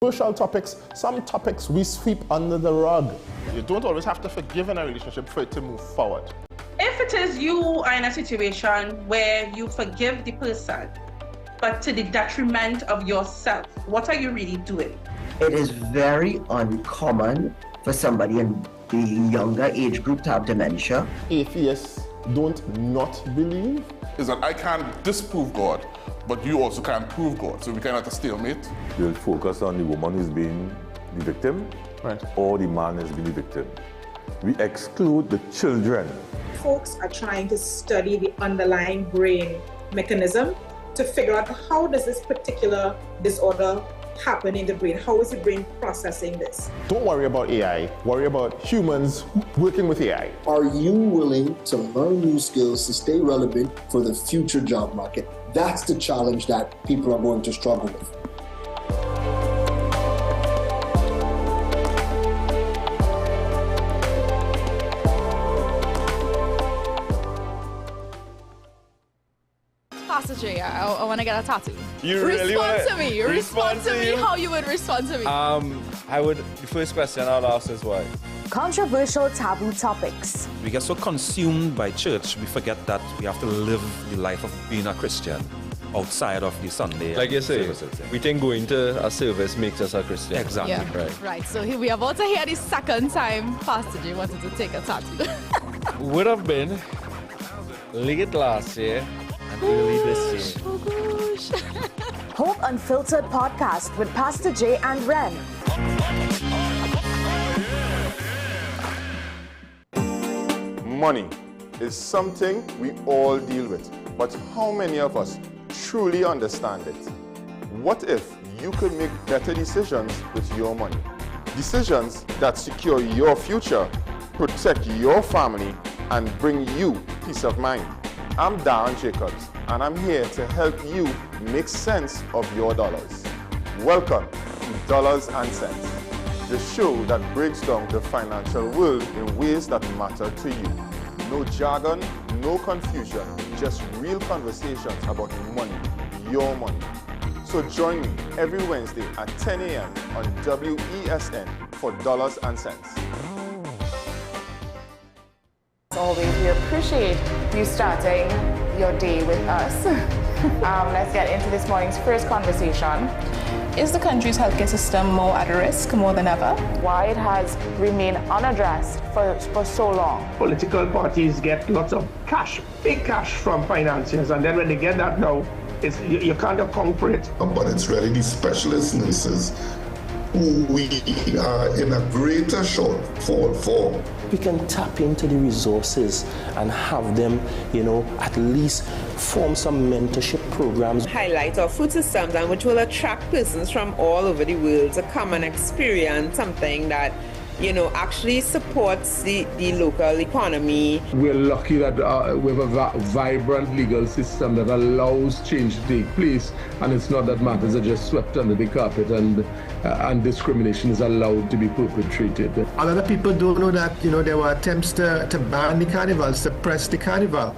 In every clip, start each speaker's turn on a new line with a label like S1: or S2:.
S1: Social topics, some topics we sweep under the rug. You don't always have to forgive in a relationship for it to move forward.
S2: If it is you are in a situation where you forgive the person, but to the detriment of yourself, what are you really doing?
S3: It is very uncommon for somebody in the younger age group to have dementia.
S1: Atheists don't not believe.
S4: Is that I can't disprove God, but you also can't prove God, so we cannot have a stalemate.
S5: You'll focus on the woman who's being the victim,
S1: Right.
S5: or the man is being the victim. We exclude the children.
S6: Folks are trying to study the underlying brain mechanism to figure out how does this particular disorder happen in the brain? How is the brain processing this?
S1: Don't worry about AI, worry about humans working with AI.
S7: Are you willing to learn new skills to stay relevant for the future job market? That's the challenge that people are going to struggle with.
S8: Pastor J, I want to get a tattoo.
S9: You really
S8: respond to me. Respond to me how you would respond to me.
S9: The first question I'll ask is why?
S10: Controversial taboo topics.
S11: We get so consumed by church, we forget that we have to live the life of being a Christian outside of the Sunday.
S9: Like you say,
S11: services.
S9: we think going to a service makes us a Christian.
S11: Exactly.
S8: Yeah. Right. So here we are about to hear the second time Pastor J wanted to take a tattoo.
S9: Would have been late last year and early this year.
S8: Oh gosh.
S10: Hope Unfiltered podcast with Pastor J and Ren.
S1: Money is something we all deal with, but how many of us truly understand it? What if you could make better decisions with your money? Decisions that secure your future, protect your family, and bring you peace of mind. I'm Darren Jacobs, and I'm here to help you make sense of your dollars. Welcome to Dollars and Cents, the show that breaks down the financial world in ways that matter to you. No jargon, no confusion, just real conversations about money, your money. So join me every Wednesday at 10 a.m. on WESN for Dollars and Cents.
S12: As always, we appreciate you starting your day with us. Let's get into this morning's first conversation.
S13: Is the country's healthcare system more at risk more than ever?
S12: Why it has remained unaddressed for so long.
S14: Political parties get lots of cash, big cash from financiers, and then when they get that now, you can't account for it.
S15: But it's really the specialist nurses who we are in a greater shortfall for.
S16: We can tap into the resources and have them, at least form some mentorship programs.
S17: Highlight our food systems, and which will attract persons from all over the world to come and experience something that actually supports the local economy.
S14: We're lucky that we have a vibrant legal system that allows change to take place, and it's not that matters are just swept under the carpet and discrimination is allowed to be perpetrated.
S7: A lot of people don't know that, there were attempts to ban the carnival, suppress the carnival.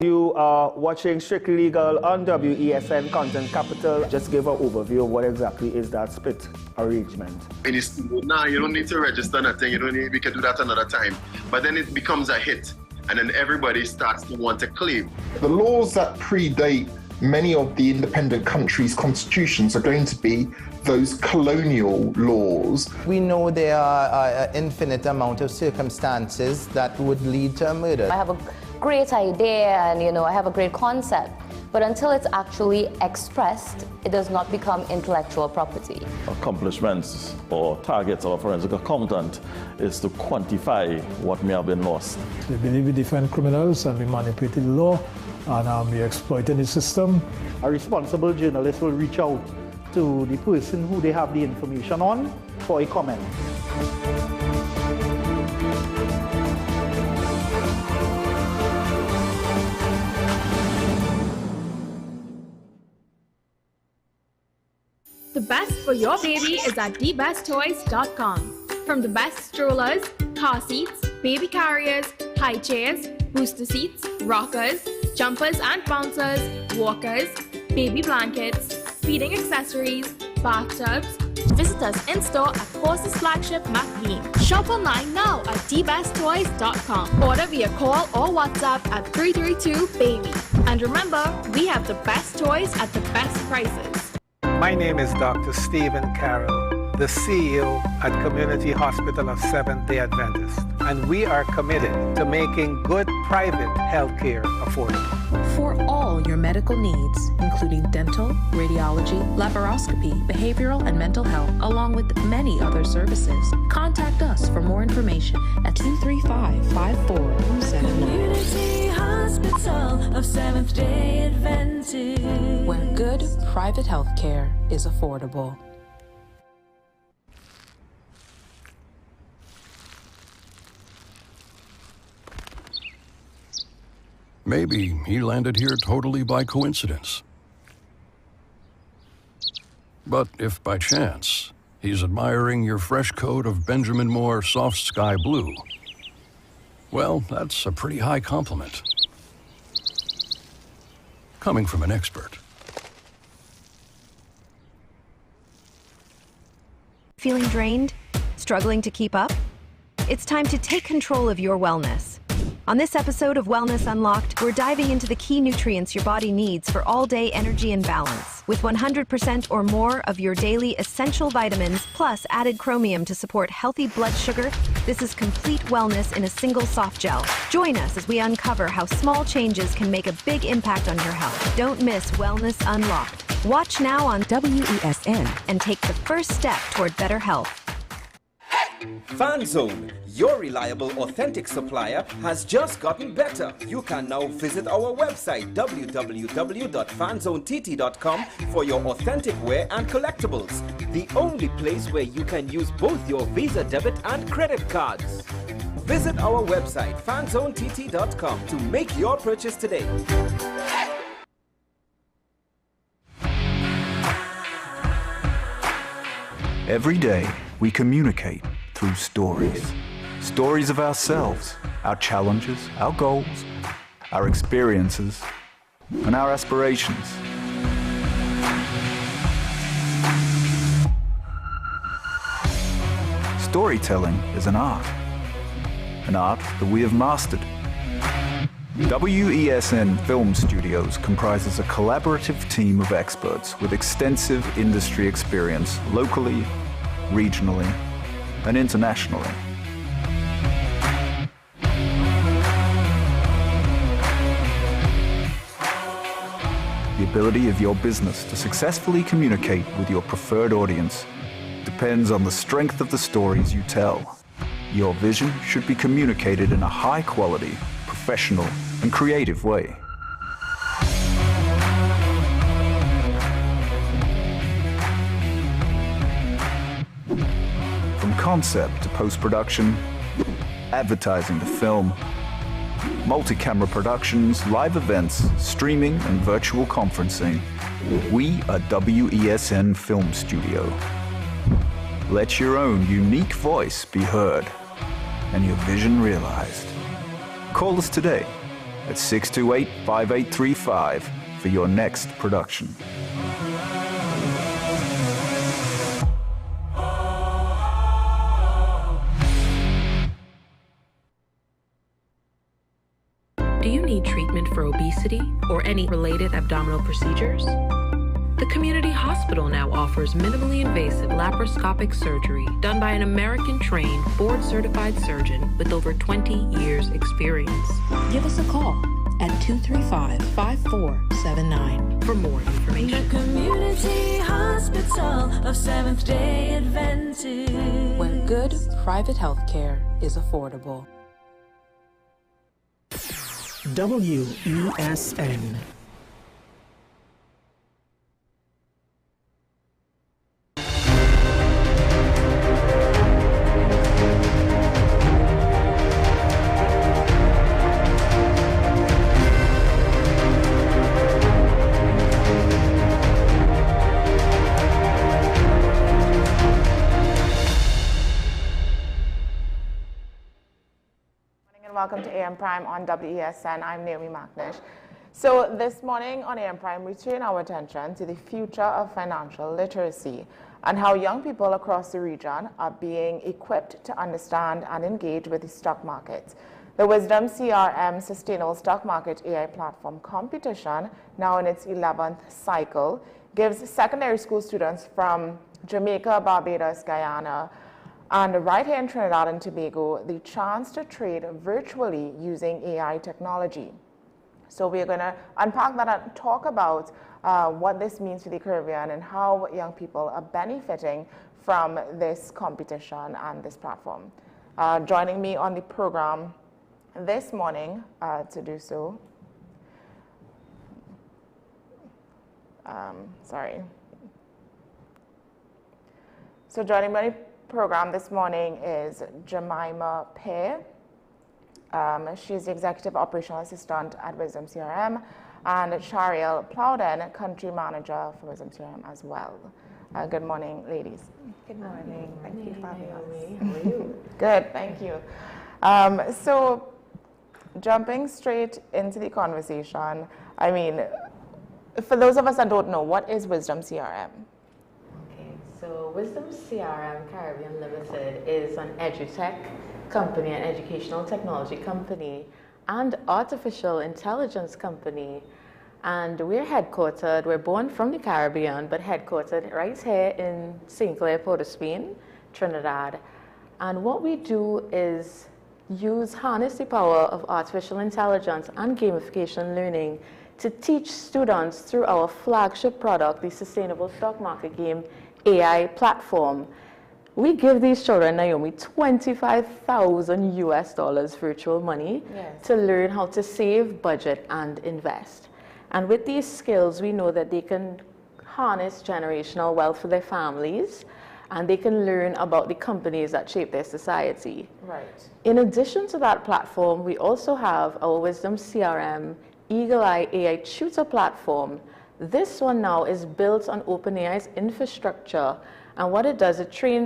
S18: You are watching Strictly Legal on WESN Content Capital. Just give an overview of what exactly is that split arrangement.
S19: You don't need to register nothing. We can do that another time. But then it becomes a hit, and then everybody starts to want to claim.
S15: The laws that predate many of the independent countries' constitutions are going to be those colonial laws.
S20: We know there are an infinite amount of circumstances that would lead to a murder.
S3: I have a great idea and I have a great concept, but until it's actually expressed, it does not become intellectual property.
S2: Accomplishments or targets of a forensic accountant is to quantify what may have been lost.
S6: They believe we defend criminals and we manipulated the law and we exploited the system.
S18: A responsible journalist will reach out to the person who they have the information on for a comment.
S9: The best
S21: for your baby is at thebesttoys.com. From the best strollers, car seats, baby carriers, high chairs, booster seats, rockers, jumpers and bouncers, walkers, baby blankets, feeding accessories, bathtubs. Visit us in-store at Horses Flagship McLean. Shop online now at thebesttoys.com. Order via call or WhatsApp at 332-BABY. And remember, we have the best toys at the best prices.
S22: My name is Dr. Stephen Carroll, the CEO at Community Hospital of Seventh-day Adventist, and we are committed to making good private healthcare affordable.
S23: For all your medical needs, including dental, radiology, laparoscopy, behavioral and mental health, along with many other services, contact us for more information at 235-5479.
S24: Community Hospital of Seventh-day Adventist,
S23: where good private health care is affordable.
S25: Maybe he landed here totally by coincidence. But if by chance he's admiring your fresh coat of Benjamin Moore soft sky blue, well, that's a pretty high compliment. Coming from an expert.
S26: Feeling drained? Struggling to keep up? It's time to take control of your wellness. On this episode of Wellness Unlocked, we're diving into the key nutrients your body needs for all-day energy and balance. With 100% or more of your daily essential vitamins, plus added chromium to support healthy blood sugar, this is complete wellness in a single soft gel. Join us as we uncover how small changes can make a big impact on your health. Don't miss Wellness Unlocked. Watch now on WESN and take the first step toward better health.
S27: FanZone, your reliable, authentic supplier, has just gotten better. You can now visit our website www.fanzonett.com for your authentic wear and collectibles. The only place where you can use both your Visa debit and credit cards. Visit our website fanzonett.com to make your purchase today.
S28: Every day, we communicate through stories. Stories of ourselves, our challenges, our goals, our experiences, and our aspirations. Storytelling is an art that we have mastered. WESN Film Studios comprises a collaborative team of experts with extensive industry experience locally, regionally, and internationally. The ability of your business to successfully communicate with your preferred audience depends on the strength of the stories you tell. Your vision should be communicated in a high-quality, professional, and creative way. From concept to post-production, advertising to film, multi-camera productions, live events, streaming, and virtual conferencing, we are WESN Film Studio. Let your own unique voice be heard and your vision realized. Call us today at 628-5835 for your next production.
S23: Do you need treatment for obesity or any related abdominal procedures? The community hospital now offers minimally invasive laparoscopic surgery done by an American-trained, board-certified surgeon with over 20 years' experience. Give us a call at 235-5479 for more information.
S24: The Community Hospital of Seventh-day Adventist,
S23: where good private health care is affordable.
S10: WESN.
S1: welcome to AM Prime on WESN. I'm Naomi McNish. So this morning on AM Prime, we turn our attention to the future of financial literacy and how young people across the region are being equipped to understand and engage with the stock market. The Wisdom CRM Sustainable Stock Market AI Platform competition, now in its 11th cycle, gives secondary school students from Jamaica, Barbados, Guyana, and right here in Trinidad and Tobago, the chance to trade virtually using AI technology. So we're going to unpack that and talk about what this means for the Caribbean and how young people are benefiting from this competition and this platform. Joining me on the program this morning to do so, So joining me on the program this morning is Jemima Pear. She's the Executive Operational Assistant at Wisdom CRM, and Shariel Plowden, Country Manager for Wisdom CRM as well. Good morning, ladies.
S4: Good morning. Thank you for having us.
S1: How are you? Good, thank you. So jumping straight into the conversation, I mean, for those of us that don't know, what is Wisdom CRM?
S5: So Wisdom CRM Caribbean Limited is an edutech company, an educational technology company, and artificial intelligence company. And we're headquartered, we're born from the Caribbean, but headquartered right here in St. Clair, Port of Spain, Trinidad. And what we do is harness the power of artificial intelligence and gamification learning to teach students through our flagship product, the Sustainable Stock Market Game AI platform. We give these children, Naomi, $25,000 US virtual money to learn how to save, budget, and invest. And with these skills, we know that they can harness generational wealth for their families, and they can learn about the companies that shape their society.
S1: Right.
S5: In addition to that platform, we also have our Wisdom CRM Eagle Eye AI Tutor platform. This one now is built on OpenAI's infrastructure, and what it does,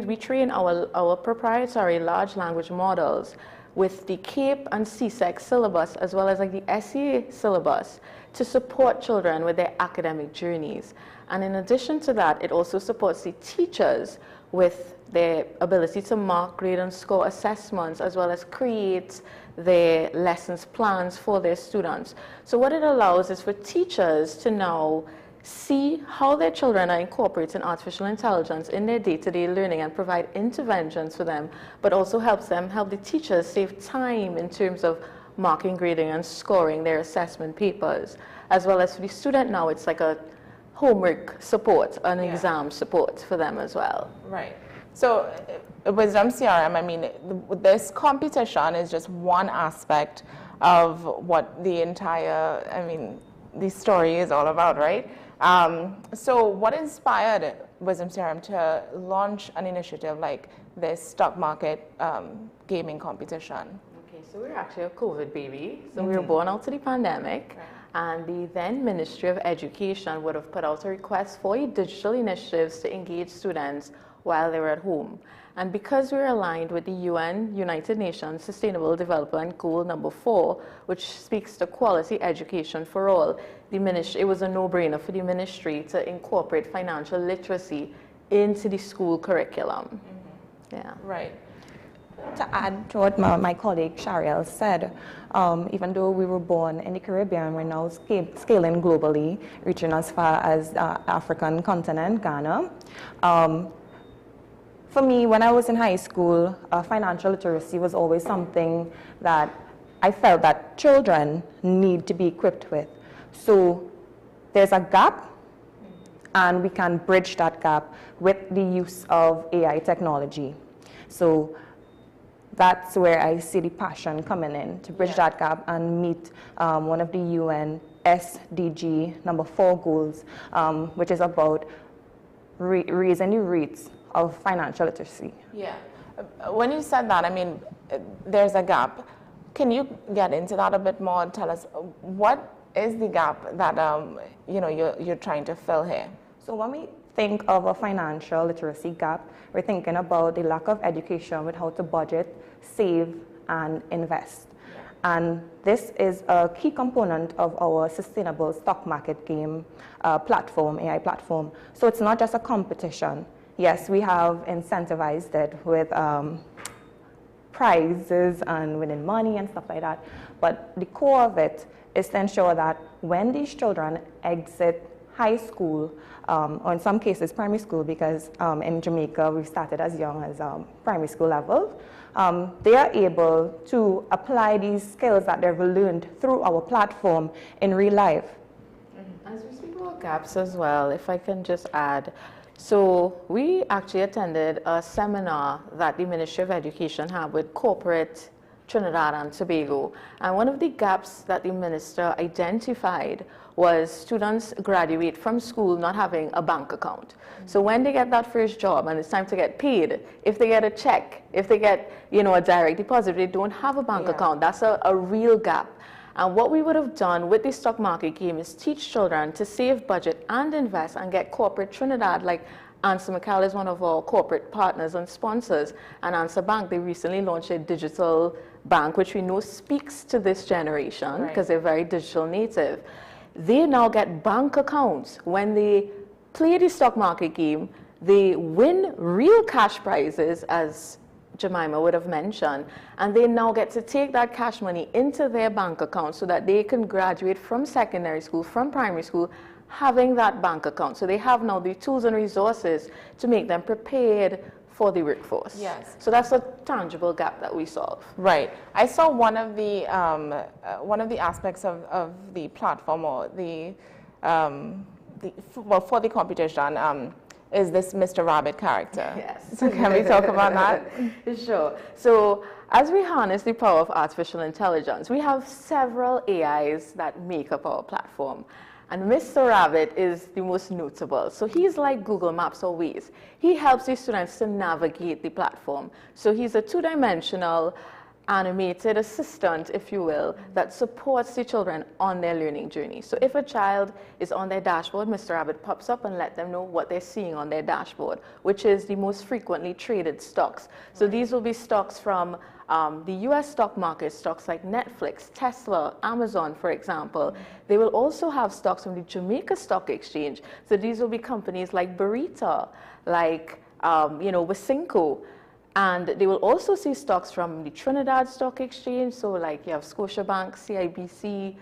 S5: we train our proprietary large language models with the CAPE and CSEC syllabus, as well as like the SEA syllabus, to support children with their academic journeys. And in addition to that, it also supports the teachers with their ability to mark, grade, and score assessments, as well as create their lessons plans for their students. So what it allows is for teachers to now see how their children are incorporating artificial intelligence in their day-to-day learning and provide interventions for them, but also help the teachers save time in terms of marking, grading, and scoring their assessment papers, as well as for the student now, it's like a homework support, an exam support for them as well.
S1: Right. So Wisdom CRM, I mean, this competition is just one aspect of what the entire, the story is all about, right? So what inspired Wisdom CRM to launch an initiative like this stock market gaming competition?
S5: Okay, so we're actually a COVID baby. So we were born out of the pandemic. Right. And the then Ministry of Education would have put out a request for digital initiatives to engage students while they were at home. And because we're aligned with the UN, United Nations Sustainable Development Goal number 4, which speaks to quality education for all, it was a no-brainer for the ministry to incorporate financial literacy into the school curriculum. Yeah.
S4: Right. To add to what my colleague Shariel said, even though we were born in the Caribbean, we're now scaling globally, reaching as far as African continent, Ghana. For me, when I was in high school, financial literacy was always something that I felt that children need to be equipped with. So there's a gap, and we can bridge that gap with the use of AI technology. So that's where I see the passion coming in, to bridge that gap and meet one of the UN SDG number 4 goals, which is about raising the rates of financial literacy.
S1: Yeah. When you said that, I mean, there's a gap. Can you get into that a bit more and tell us what is the gap that you're trying to fill here?
S4: So when we think of a financial literacy gap, we're thinking about the lack of education with how to budget, save, and invest. And this is a key component of our sustainable stock market game platform, AI platform. So it's not just a competition. Yes, we have incentivized it with prizes and winning money and stuff like that. But the core of it is to ensure that when these children exit high school, or in some cases primary school, because in Jamaica we started as young as primary school level, they are able to apply these skills that they've learned through our platform in real life.
S5: As we speak about gaps as well, if I can just add, so we actually attended a seminar that the Ministry of Education had with corporate Trinidad and Tobago, and one of the gaps that the minister identified was students graduate from school not having a bank account. So when they get that first job and it's time to get paid, if they get a check, if they get a direct deposit, they don't have a bank account. That's a real gap. And what we would have done with the stock market game is teach children to save, budget, and invest and get corporate Trinidad, like Answer McCall is one of our corporate partners and sponsors, and Answer Bank, they recently launched a digital bank, which we know speaks to this generation because they're very digital native. They now get bank accounts. When they play the stock market game, they win real cash prizes, as Jemima would have mentioned, and they now get to take that cash money into their bank account so that they can graduate from secondary school, from primary school, having that bank account. So they have now the tools and resources to make them prepared for the workforce.
S1: Yes.
S5: So that's a tangible gap that we solve.
S1: Right. I saw one of the aspects of the platform, or for the competition, is this Mr. Rabbit character.
S5: Yes.
S1: So can we talk about that?
S5: Sure. So as we harness the power of artificial intelligence, we have several AIs that make up our platform. And Mr. Rabbit is the most notable. So he's like Google Maps or Waze. He helps the students to navigate the platform. So he's a two-dimensional animated assistant, if you will, that supports the children on their learning journey. So if a child is on their dashboard, Mr. Rabbit pops up and let them know what they're seeing on their dashboard, which is the most frequently traded stocks. So these will be stocks from the US stock market, stocks like Netflix, Tesla, Amazon, for example. They will also have stocks from the Jamaica Stock Exchange. So these will be companies like Burrito, like Wasinco. And they will also see stocks from the Trinidad Stock Exchange. So like you have Scotiabank, CIBC,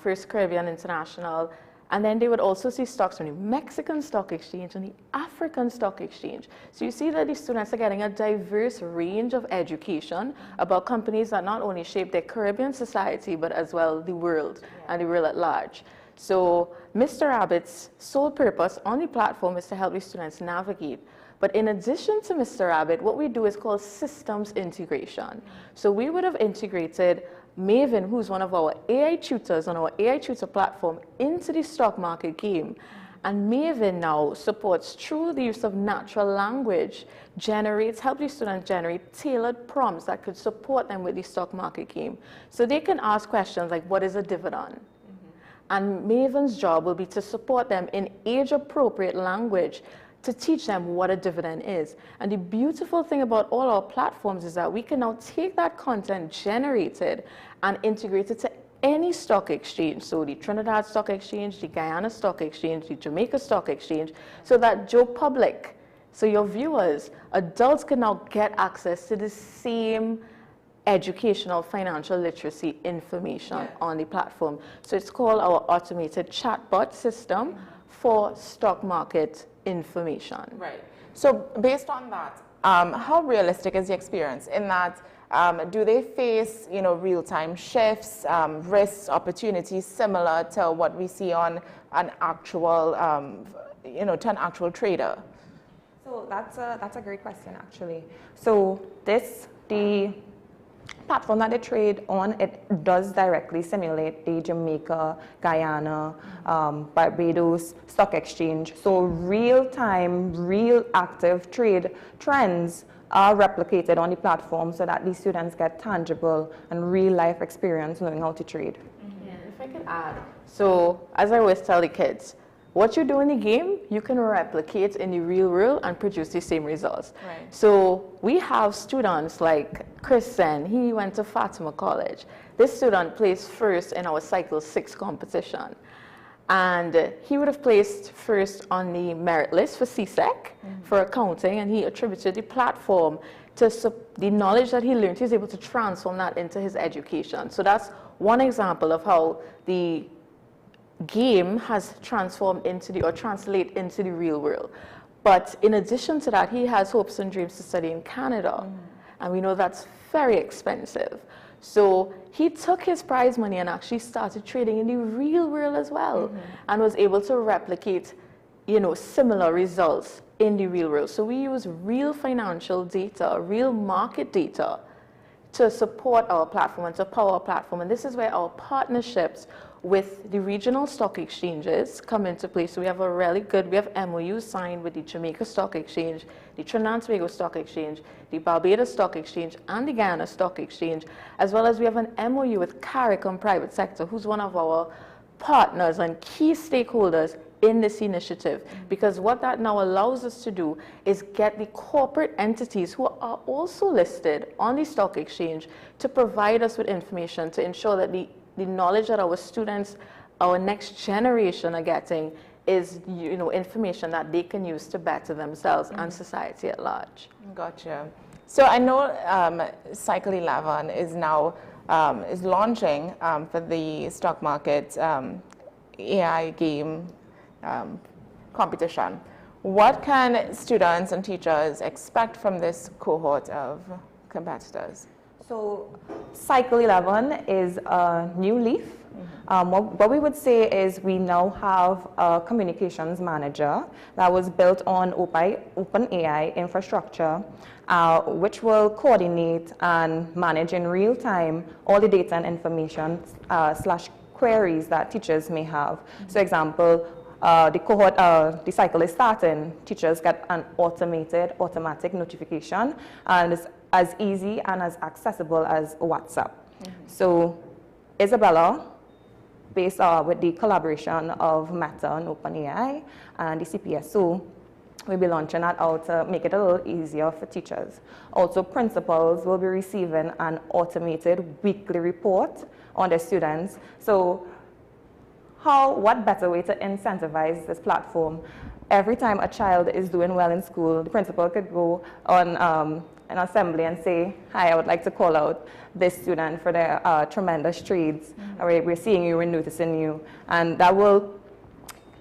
S5: First Caribbean International. And then they would also see stocks from the Mexican Stock Exchange and the African Stock Exchange. So you see that the students are getting a diverse range of education about companies that not only shape their Caribbean society, but as well the world and the world at large. So Mr. Rabbit's sole purpose on the platform is to help the students navigate. But in addition to Mr. Rabbit, what we do is called systems integration. So we would have integrated Maven, who's one of our AI tutors on our AI tutor platform, into the stock market game. And Maven now supports, through the use of natural language, help the students generate tailored prompts that could support them with the stock market game. So they can ask questions like, what is a dividend? And Maven's job will be to support them in age-appropriate language to teach them what a dividend is. And the beautiful thing about all our platforms is that we can now take that content generated and integrate it to any stock exchange. So the Trinidad Stock Exchange, the Guyana Stock Exchange, the Jamaica Stock Exchange, so that Joe Public, so your viewers, adults can now get access to the same educational financial literacy information on the platform. So it's called our automated chatbot system for stock market information.
S1: Right. So based on that, how realistic is the experience in that do they face real-time shifts, risks, opportunities similar to what we see on an actual to an actual trader?
S4: So that's a great question actually. So the platform that they trade on, it does directly simulate the Jamaica, Guyana, Barbados Stock Exchange. So real-time, real active trade trends are replicated on the platform so that these students get tangible and real-life experience knowing how to trade.
S5: Yeah, if I could add, so as I always tell the kids, what you do in the game, you can replicate in the real world and produce the same results.
S1: Right.
S5: So we have students like Kristen, he went to Fatima College. This student placed first in our Cycle 6 competition. And he would have placed first on the merit list for CSEC, for accounting, and he attributed the platform to the knowledge that he learned. He was able to transform that into his education. So that's one example of how the game has transformed into or translate into the real world. But in addition to that, he has hopes and dreams to study in Canada. And we know that's very expensive. So he took his prize money and actually started trading in the real world as well, and was able to replicate, similar results in the real world. So we use real financial data, real market data to support our platform and to power our platform. And this is where our partnerships with the regional stock exchanges come into play. So we have we have MOUs signed with the Jamaica Stock Exchange, the Trinidad and Tobago Stock Exchange, the Barbados Stock Exchange, and the Guyana Stock Exchange, as well as we have an MOU with CARICOM Private Sector, who's one of our partners and key stakeholders in this initiative. Because what that now allows us to do is get the corporate entities who are also listed on the stock exchange to provide us with information to ensure that the knowledge that our students, our next generation are getting is, information that they can use to better themselves and society at large.
S1: Gotcha. So I know Cycle 11 is now is launching for the stock market AI game competition. What can students and teachers expect from this cohort of competitors?
S4: So Cycle 11 is a new leaf. What we would say is we now have a communications manager that was built on OpenAI infrastructure, which will coordinate and manage in real time all the data and information / queries that teachers may have. So example, the cycle is starting, teachers get an automatic notification, and it's as easy and as accessible as WhatsApp. So Isabella, based with the collaboration of Meta and OpenAI and the CPSO, we'll be launching that out to make it a little easier for teachers. Also, principals will be receiving an automated weekly report on their students. So what better way to incentivize this platform? Every time a child is doing well in school, the principal could go on an assembly and say, hi, I would like to call out this student for their tremendous trades. We're seeing you, we're noticing you. And that will,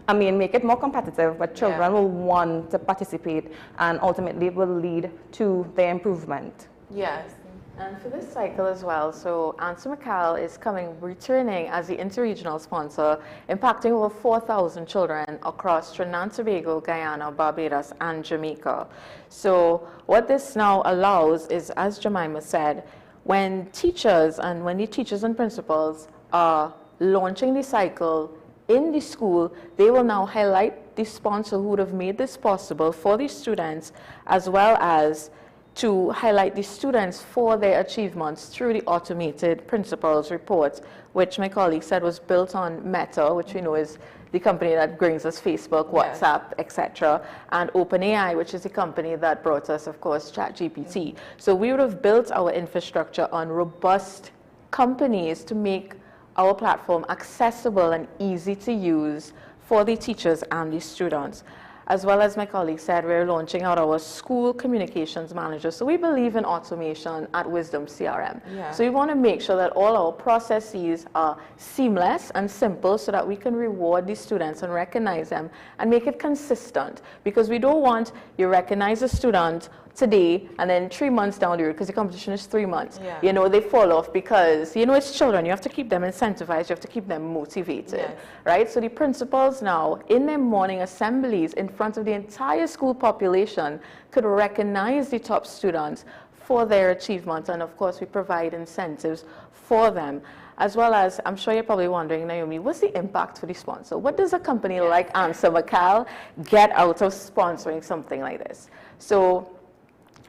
S4: make it more competitive, but children will want to participate, and ultimately it will lead to their improvement.
S1: Yes.
S5: And for this cycle as well, so Answer McCall is returning as the interregional sponsor, impacting over 4,000 children across Trinidad and Tobago, Guyana, Barbados, and Jamaica. So what this now allows is, as Jemima said, when teachers and principals are launching the cycle in the school, they will now highlight the sponsor who would have made this possible for the students, as well as to highlight the students for their achievements through the automated principals reports, which my colleague said was built on Meta, which we know is the company that brings us Facebook, WhatsApp, etc., and OpenAI, which is the company that brought us, of course, ChatGPT. So we would have built our infrastructure on robust companies to make our platform accessible and easy to use for the teachers and the students. As well as my colleague said, we're launching out our school communications manager. So we believe in automation at Wisdom CRM. So we want to make sure that all our processes are seamless and simple so that we can reward the students and recognize them and make it consistent. Because we don't want you recognize a student today and then 3 months down the road, because the competition is 3 months, they fall off because, it's children. You have to keep them incentivized. You have to keep them motivated, right? So the principals now, in their morning assemblies in front of the entire school population, could recognize the top students for their achievements. And of course, we provide incentives for them. As well as, I'm sure you're probably wondering, Naomi, what's the impact for the sponsor? What does a company like Answer McCall get out of sponsoring something like this? So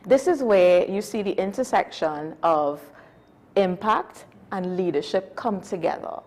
S5: this is where you see the intersection of impact and leadership come together.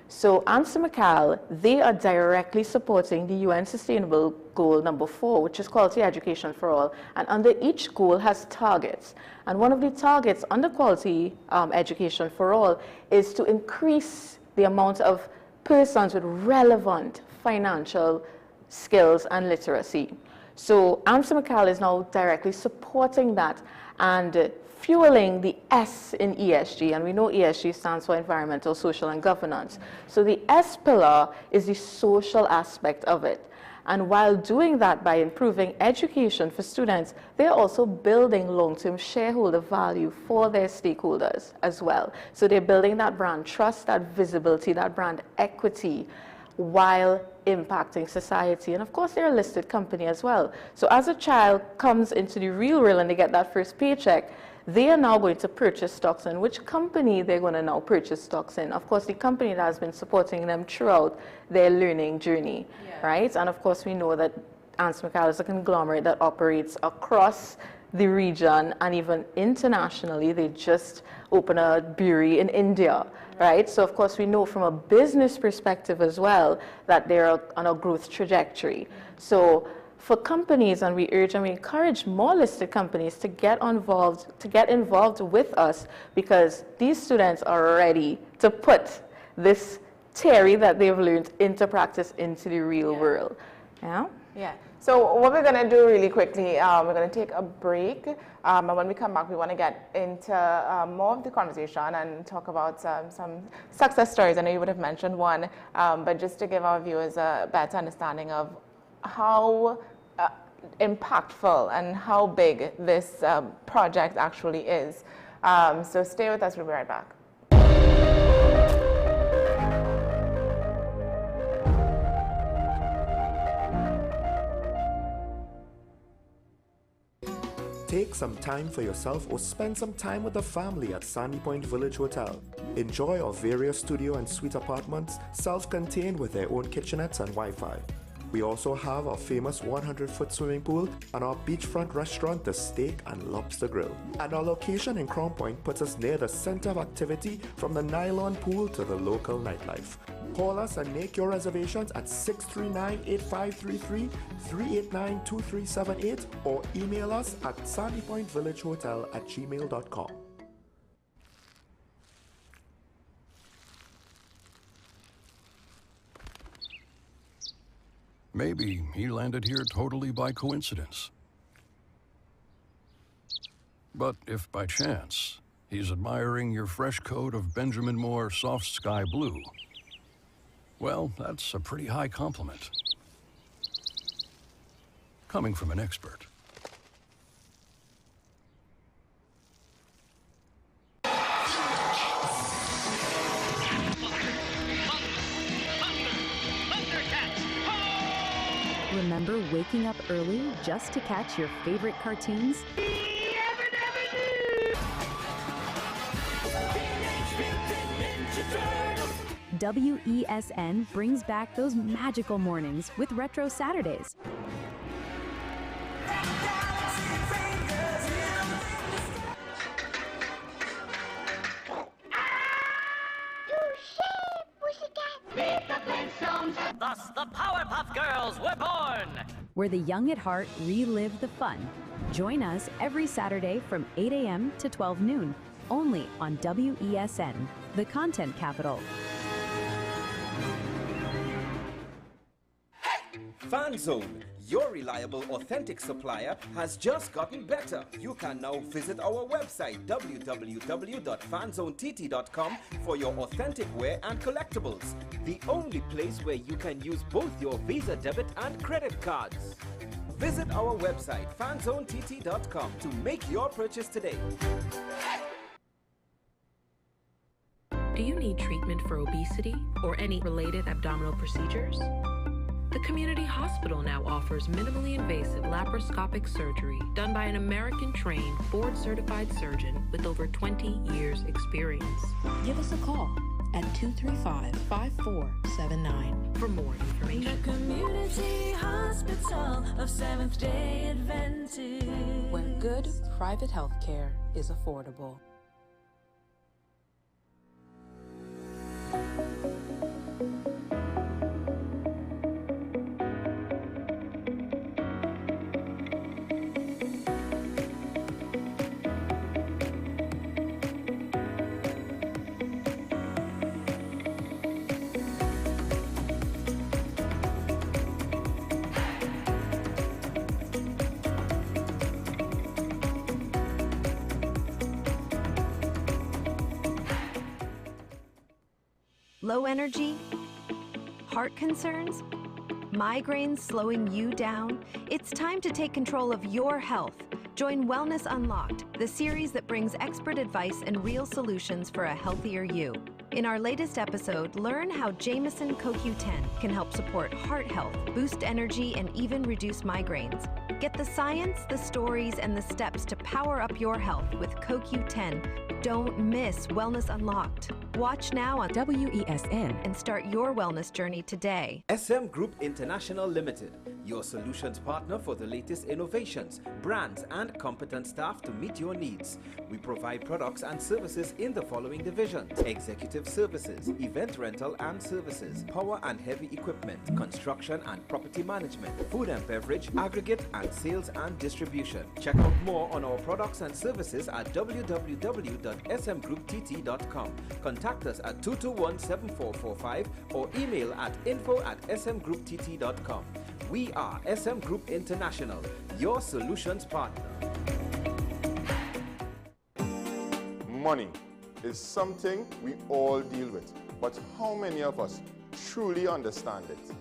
S5: So AMSA they are directly supporting the UN Sustainable Goal number 4, which is quality education for all. And under each goal has targets. And one of the targets under quality education for all is to increase the amount of persons with relevant financial skills and literacy. So AMSA is now directly supporting that and fueling the S in ESG, and we know ESG stands for environmental, social, and governance. So the S pillar is the social aspect of it. And while doing that by improving education for students, they're also building long-term shareholder value for their stakeholders as well. So they're building that brand trust, that visibility, that brand equity, while impacting society. And of course, they're a listed company as well. So as a child comes into the real world and they get that first paycheck, they are now going to purchase stocks in. Which company they're going to now purchase stocks in? Of course, the company that has been supporting them throughout their learning journey, right? And of course, we know that AMSA is a conglomerate that operates across the region and even internationally. They just opened a brewery in India, right? So of course, we know from a business perspective as well that they're on a growth trajectory. So for companies, and we urge and we encourage more listed companies to get involved with us, because these students are ready to put this theory that they've learned into practice, into the real world. Yeah?
S1: Yeah. So what we're going to do really quickly, we're going to take a break. And when we come back, we want to get into more of the conversation and talk about some success stories. I know you would have mentioned one, but just to give our viewers a better understanding of how impactful and how big this project actually is. So stay with us, we'll be right back.
S7: Take some time for yourself or spend some time with the family at Sandy Point Village Hotel. Enjoy our various studio and suite apartments, self-contained with their own kitchenettes and Wi-Fi. We also have our famous 100-foot swimming pool and our beachfront restaurant, the Steak and Lobster Grill. And our location in Crown Point puts us near the center of activity, from the nylon pool to the local nightlife. Call us and make your reservations at 639-8533, 389-2378, or email us at sandypointvillagehotel@gmail.com.
S25: Maybe he landed here totally by coincidence. But if by chance he's admiring your fresh coat of Benjamin Moore soft sky blue, well, that's a pretty high compliment. Coming from an expert.
S8: Remember waking up early just to catch your favorite cartoons? WESN brings back those magical mornings with Retro Saturdays.
S11: Thus, the Powerpuff Girls were born!
S8: Where the young at heart relive the fun. Join us every Saturday from 8 a.m. to 12 noon, only on WESN, the content capital.
S27: FanZone, your reliable, authentic supplier, has just gotten better. You can now visit our website www.fanzonett.com for your authentic wear and collectibles. The only place where you can use both your Visa debit and credit cards. Visit our website fanzonett.com to make your purchase today.
S23: Do you need treatment for obesity or any related abdominal procedures? The community hospital now offers minimally invasive laparoscopic surgery done by an American-trained, board-certified surgeon with over 20 years' experience. Give us a call at 235-5479 for more information.
S24: The Community Hospital of Seventh-day Adventist,
S23: where good private health care is affordable.
S26: Low energy? Heart concerns? Migraines slowing you down? It's time to take control of your health. Join Wellness Unlocked, the series that brings expert advice and real solutions for a healthier you. In our latest episode, learn how Jameson CoQ10 can help support heart health, boost energy, and even reduce migraines. Get the science, the stories, and the steps to power up your health with CoQ10. Don't miss Wellness Unlocked. Watch now on WESN and start your wellness journey today.
S27: SM Group International Limited, your solutions partner for the latest innovations, brands, and competent staff to meet your needs. We provide products and services in the following divisions: executive services, event rental and services, power and heavy equipment, construction and property management, food and beverage, aggregate and sales and distribution. Check out more on our products and services at www.smgrouptt.com. Contact us at 221-7445 or email at info@smgrouptt.com. We are SM Group International, your solutions partner.
S12: Money is something we all deal with, but how many of us truly understand it?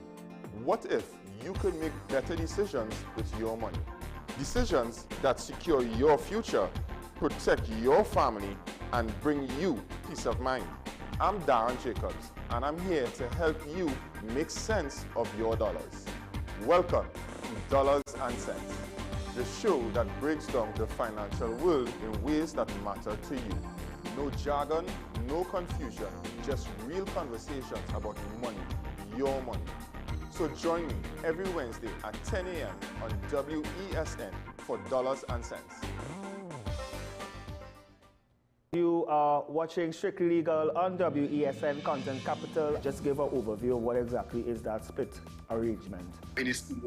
S12: What if you could make better decisions with your money? Decisions that secure your future, protect your family, and bring you peace of mind. I'm Darren Jacobs, and I'm here to help you make sense of your dollars. Welcome to Dollars and Cents, the show that breaks down the financial world in ways that matter to you. No jargon, no confusion, just real conversations about money, your money. So join me every Wednesday at 10 a.m. on WESN for Dollars and Cents.
S18: You are watching Strictly Legal on WESN Content Capital. Just give an overview of what exactly is that split arrangement.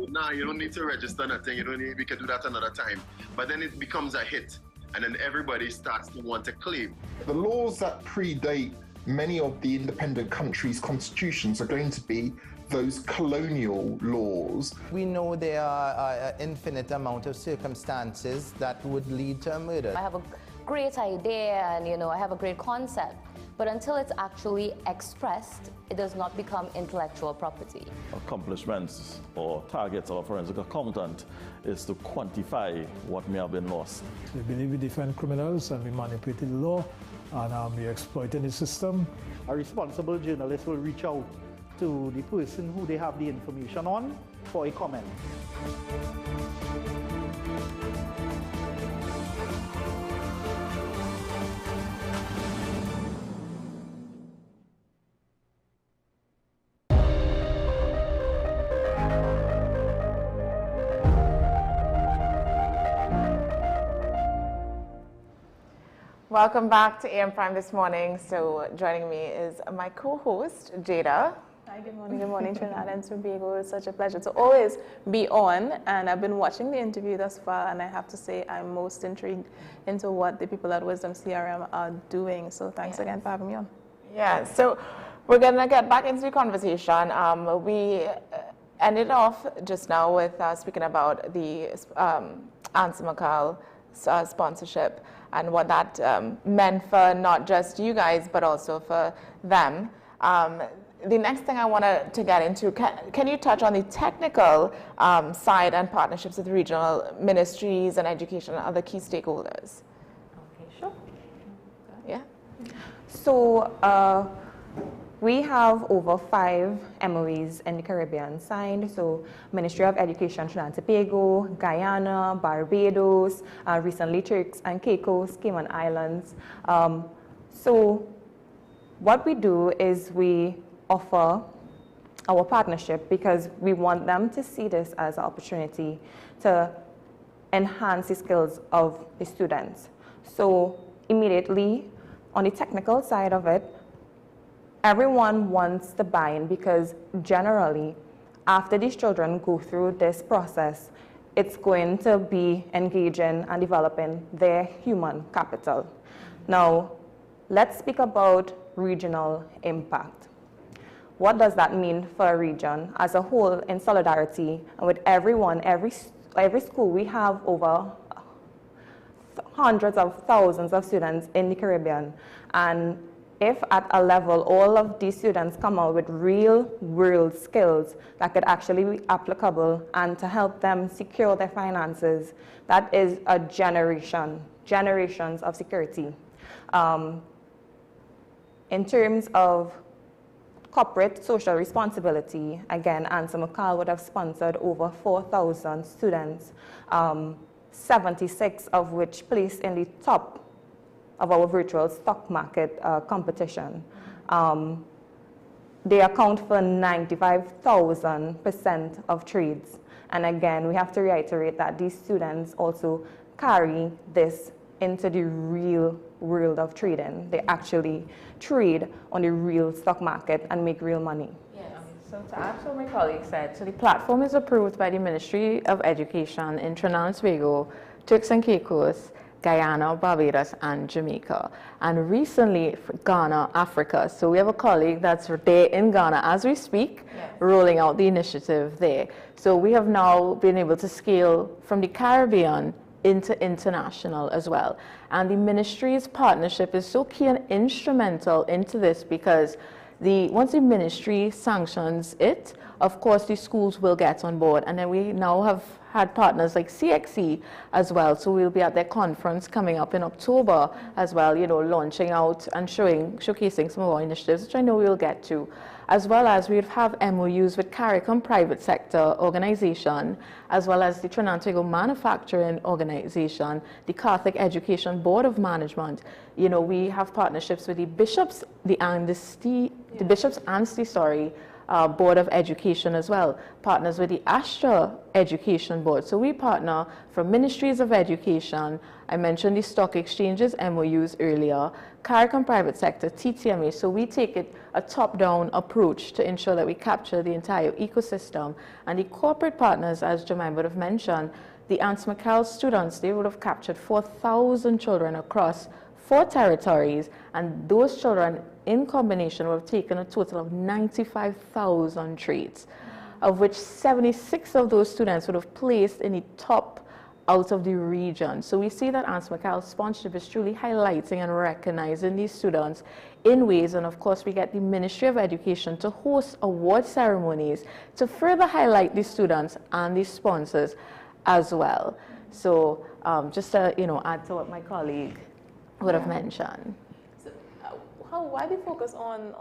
S13: Now you don't need to register nothing. You don't need. We can do that another time. But then it becomes a hit, and then everybody starts to want to claim.
S14: The laws that predate many of the independent countries' constitutions are going to be those colonial laws.
S15: We know there are an infinite amount of circumstances that would lead to a murder.
S3: I have a great idea and I have a great concept, but until it's actually expressed, it does not become intellectual property.
S16: Accomplishments or targets of a forensic accountant is to quantify what may have been lost.
S17: We believe we defend criminals and we manipulated the law and we're exploiting the system.
S18: A responsible journalist will reach out to the person who they have the information on for a comment.
S1: Welcome back to AM Prime this morning. So joining me is my co-host, Jada.
S19: Hi, good morning, Trinidad and Tobago. It's such a pleasure to always be on, and I've been watching the interview thus far, and I have to say I'm most intrigued into what the people at Wisdom CRM are doing. So thanks again for having me on.
S1: Yeah, so we're going to get back into the conversation. We ended off just now with speaking about the Answer McCall sponsorship and what that meant for not just you guys, but also for them. The next thing I wanted to get into, can you touch on the technical side and partnerships with regional ministries and education and other key stakeholders?
S19: Okay, sure.
S1: Yeah.
S4: So we have over 5 MOEs in the Caribbean signed. So Ministry of Education, Trinidad and Tobago, Guyana, Barbados, recently Turks and Caicos, Cayman Islands. So what we do is we offer our partnership because we want them to see this as an opportunity to enhance the skills of the students. So immediately on the technical side of it, everyone wants to buy in because generally after these children go through this process, it's going to be engaging and developing their human capital. Now, let's speak about regional impact. What does that mean for a region as a whole in solidarity and with everyone, every school? We have over hundreds of thousands of students in the Caribbean, and if at a level all of these students come out with real world skills that could actually be applicable and to help them secure their finances, that is a generations of security. In terms of corporate social responsibility, again, Answer McCall would have sponsored over 4,000 students, 76 of which placed in the top of our virtual stock market competition. They account for 95,000% of trades. And again, we have to reiterate that these students also carry this into the real world of trading. They actually trade on the real stock market and make real money.
S5: So to add to what my colleague said, so the platform is approved by the Ministry of Education in Trinidad and Tobago, Turks and Caicos, Guyana, Barbados, and Jamaica. And recently, Ghana, Africa. So we have a colleague that's there in Ghana as we speak, rolling out the initiative there. So we have now been able to scale from the Caribbean into international as well. And the ministry's partnership is so key and instrumental into this because once the ministry sanctions it, of course the schools will get on board. And then we now have had partners like CXC as well. So we'll be at their conference coming up in October as well, you know, launching out and showcasing some of our initiatives, which I know we'll get to. As well as we have MOUs with CARICOM private sector organization, as well as the Trinidad and Tobago Manufacturing Organization, the Catholic Education Board of Management. You know, we have partnerships with the Bishops, the Bishops Anstey, Board of Education as well, partners with the Astra Education Board. So we partner from Ministries of Education. I mentioned the stock exchanges, MOUs earlier, CARICOM private sector, TTMA. So we take it a top-down approach to ensure that we capture the entire ecosystem. And the corporate partners, as Jemima would have mentioned, the Answer McCall students, they would have captured 4,000 children across 4 territories, and those children in combination would have taken a total of 95,000 trades, of which 76 of those students would have placed in the top out of the region. So we see that Answer McCall's sponsorship is truly highlighting and recognizing these students in ways, and of course we get the Ministry of Education to host award ceremonies to further highlight these students and these sponsors as well. So just to add to what my colleague would have mentioned.
S19: So, why do you focus on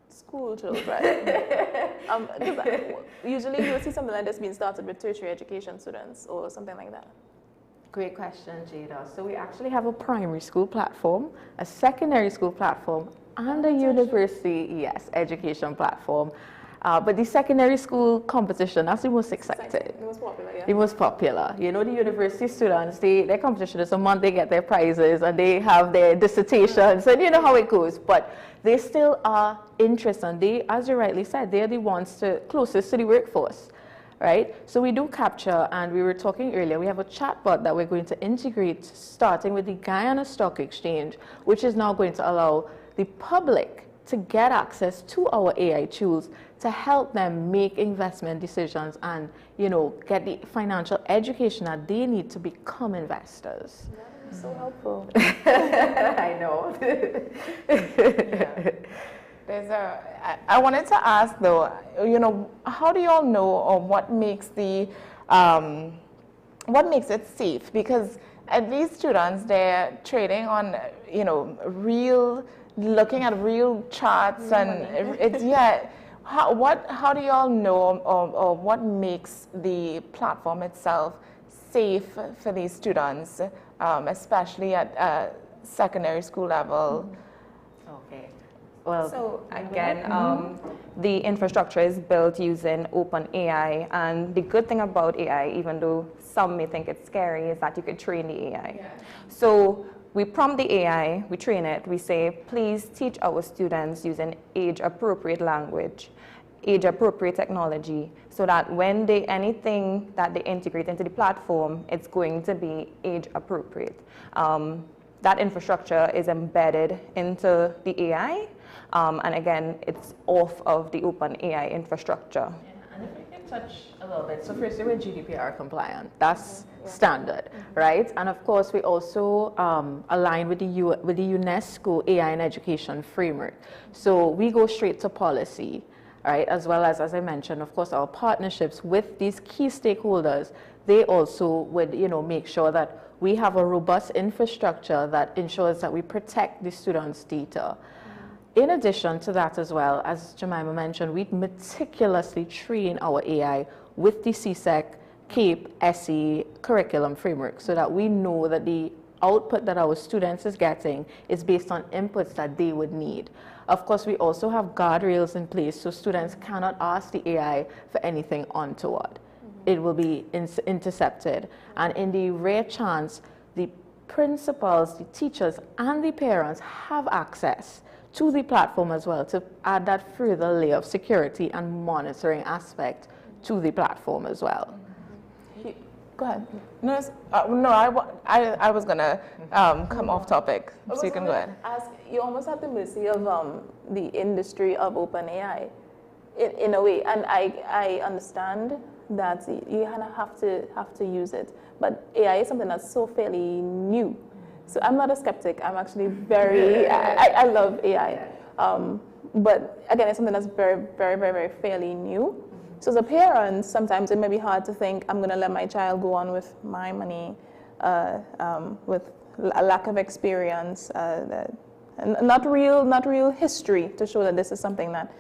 S19: school children? Usually you'll see something like this being started with tertiary education students or something like that.
S5: Great question, Jada. So we actually have a primary school platform, a secondary school platform, and a university, education platform. But the secondary school competition, that's the most exciting.
S19: The most popular, yeah.
S5: The most popular. You know, the university students, their competition is a month, they get their prizes and they have their dissertations, and you know how it goes. But they still are interested, and they, as you rightly said, they're the ones closest to the workforce, right? So we do capture, and we were talking earlier, we have a chatbot that we're going to integrate starting with the Guyana Stock Exchange, which is now going to allow the public to get access to our AI tools to help them make investment decisions and, get the financial education that they need to become investors.
S19: That is so helpful.
S5: I know.
S1: I wanted to ask though, how do you all know, or what makes it safe? Because these students, they're trading on, looking at real charts, and it's how do you all know, or what makes the platform itself safe for these students, especially at secondary school level?
S5: Okay. Well,
S4: so again, the infrastructure is built using open AI, and the good thing about AI, even though some may think it's scary, is that you could train the AI. Yeah. So we prompt the AI, we train it, we say, please teach our students using age-appropriate language, age-appropriate technology, so that when anything that they integrate into the platform, it's going to be age-appropriate. That infrastructure is embedded into the AI, and again, it's off of the open AI infrastructure.
S5: Yeah, and if we can touch a little bit. So firstly, we're GDPR compliant. That's standard, right? And of course, we also align with the UNESCO AI and Education Framework. So we go straight to policy, right? As well as I mentioned, of course, our partnerships with these key stakeholders, they also would, make sure that we have a robust infrastructure that ensures that we protect the students' data. In addition to that as well, as Jemima mentioned, we meticulously train our AI with the CSEC, CAPE, SE curriculum framework so that we know that the output that our students is getting is based on inputs that they would need. Of course, we also have guardrails in place so students cannot ask the AI for anything untoward. It will be intercepted. And in the rare chance, the principals, the teachers, and the parents have access to the platform as well to add that further layer of security and monitoring aspect to the platform as well.
S1: Go ahead. No, I was going to come off topic, so you can go ahead.
S19: You almost at the mercy of the industry of OpenAI in a way, and I understand that you kind of have to use it, but AI is something that's so fairly new. So I'm not a skeptic. I'm actually very, I love AI. But again, it's something that's very, very, very, very fairly new. So as a parent, sometimes it may be hard to think, I'm going to let my child go on with my money, with a lack of experience, not real history to show that this is something that,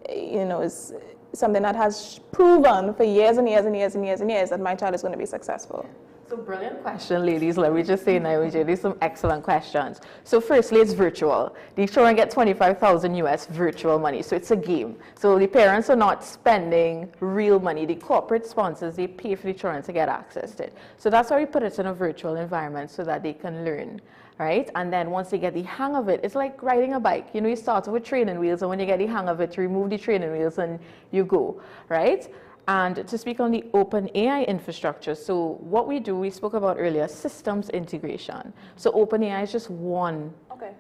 S19: is something that has proven for years and years and years and years and years that my child is going to be successful.
S5: So brilliant question, ladies. Let me just say now, these are some excellent questions. So firstly, it's virtual. The children get 25,000 US virtual money, so it's a game. So the parents are not spending real money. The corporate sponsors, they pay for the children to get access to it. So that's why we put it in a virtual environment so that they can learn, right? And then once they get the hang of it, it's like riding a bike. You start with training wheels, and when you get the hang of it, you remove the training wheels and you go, right? And to speak on the OpenAI infrastructure, so what we do, we spoke about earlier, systems integration. So OpenAI is just one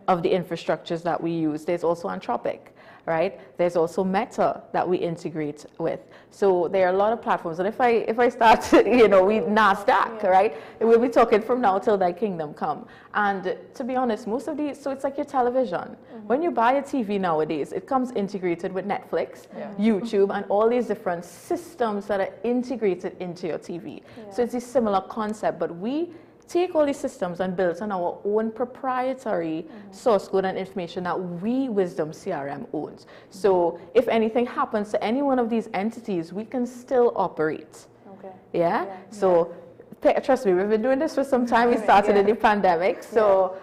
S5: of the infrastructures that we use. There's also Anthropic, right? There's also Meta that we integrate with. So there are a lot of platforms. And if I start, we NASDAQ, right? We'll be talking from now till thy kingdom come. And to be honest, most of these, so it's like your television. When you buy a TV nowadays, it comes integrated with Netflix, YouTube, and all these different systems that are integrated into your TV. So it's a similar concept, but we take all these systems and build on our own proprietary source code and information that we, Wisdom CRM, owns. So if anything happens to any one of these entities, we can still operate. So trust me, we've been doing this for some time. We started in the pandemic. So,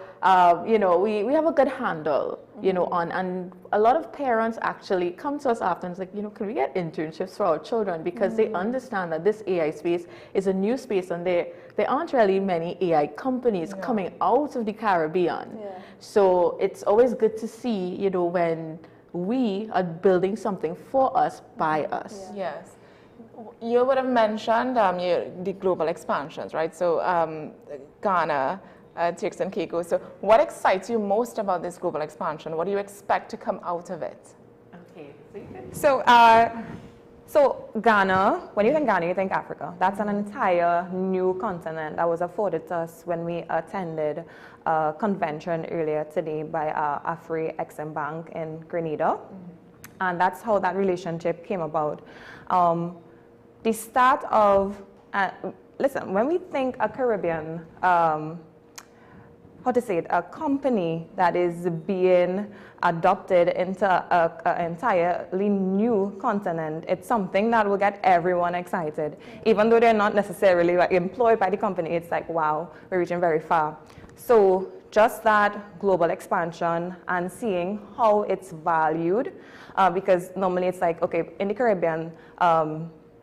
S5: we have a good handle, on, and a lot of parents actually come to us after and it's like, can we get internships for our children? Because they understand that this AI space is a new space and there aren't really many AI companies coming out of the Caribbean. So it's always good to see, when we are building something for us, by us.
S1: Yes. You would have mentioned the global expansions, right? So Ghana, Turks and Caicos. So what excites you most about this global expansion? What do you expect to come out of it?
S5: Okay.
S4: So Ghana, when you think Ghana, you think Africa. That's an entire new continent that was afforded to us when we attended a convention earlier today by Afri-Exim Bank in Greendot. And that's how that relationship came about. The start of, listen, when we think a Caribbean, a company that is being adopted into an entirely new continent, it's something that will get everyone excited. Even though they're not necessarily employed by the company, it's like, wow, we're reaching very far. So just that global expansion and seeing how it's valued, because normally it's like, okay, in the Caribbean,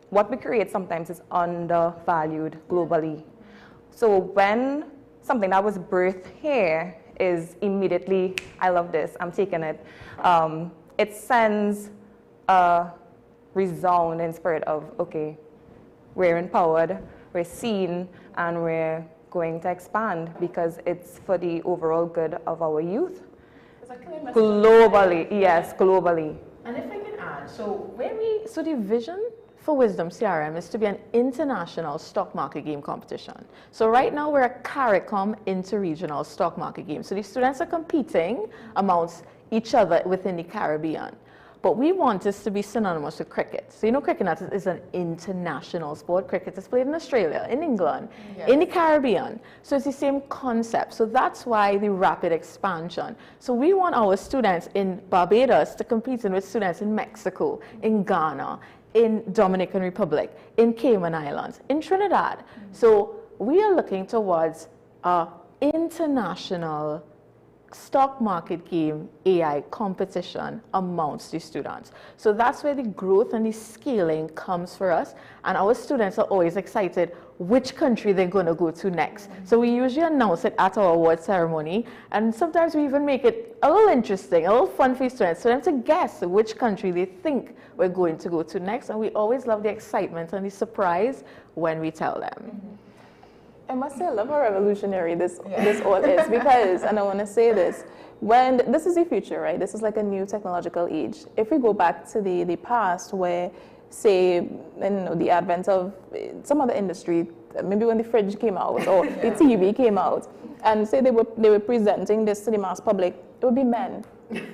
S4: what we create sometimes is undervalued globally. So when something that was birthed here is immediately, I love this, I'm taking it, it sends a resounding spirit of, okay, we're empowered, we're seen, and we're going to expand because it's for the overall good of our youth. Globally, yes, globally.
S5: And if I can add, so the vision for Wisdom CRM is to be an international stock market game competition. So right now we're a CARICOM interregional stock market game. So the students are competing amongst each other within the Caribbean. But we want this to be synonymous with cricket. So you know cricket is an international sport. Cricket is played in Australia, in England, in the Caribbean. So it's the same concept. So that's why the rapid expansion. So we want our students in Barbados to compete with students in Mexico, in Ghana, in Dominican Republic, in Cayman Islands, in Trinidad. So we are looking towards an international stock market game AI competition amongst the students. So that's where the growth and the scaling comes for us. And our students are always excited which country they're going to go to next. So we usually announce it at our award ceremony. And sometimes we even make it a little interesting, a little fun for students, for them to guess which country they think we're going to go to next. And we always love the excitement and the surprise when we tell them.
S19: I must say, I love how revolutionary this all is, because, and I want to say this, when this is the future, right? This is like a new technological age. If we go back to the past, where, say, the advent of some other industry, maybe when the fridge came out or the TV came out, and say they were presenting this to the mass public, it would be men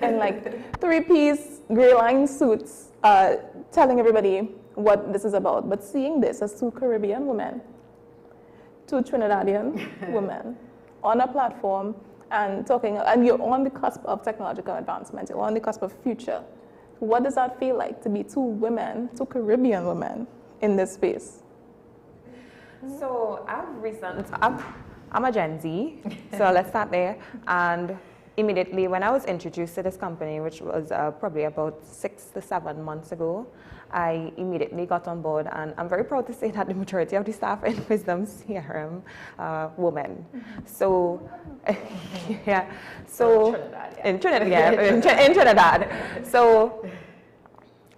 S19: in like 3-piece gray line suits, telling everybody what this is about. But seeing this as 2 Caribbean women, 2 Trinidadian women on a platform and talking, and you're on the cusp of technological advancement, you're on the cusp of future. What does that feel like to be 2 women, 2 Caribbean women in this space?
S4: So I'm a Gen Z, so let's start there. And immediately when I was introduced to this company, which was probably about 6 to 7 months ago, I immediately got on board, and I'm very proud to say that the majority of the staff in Wisdom CRM are women. So, yeah, so in Trinidad. So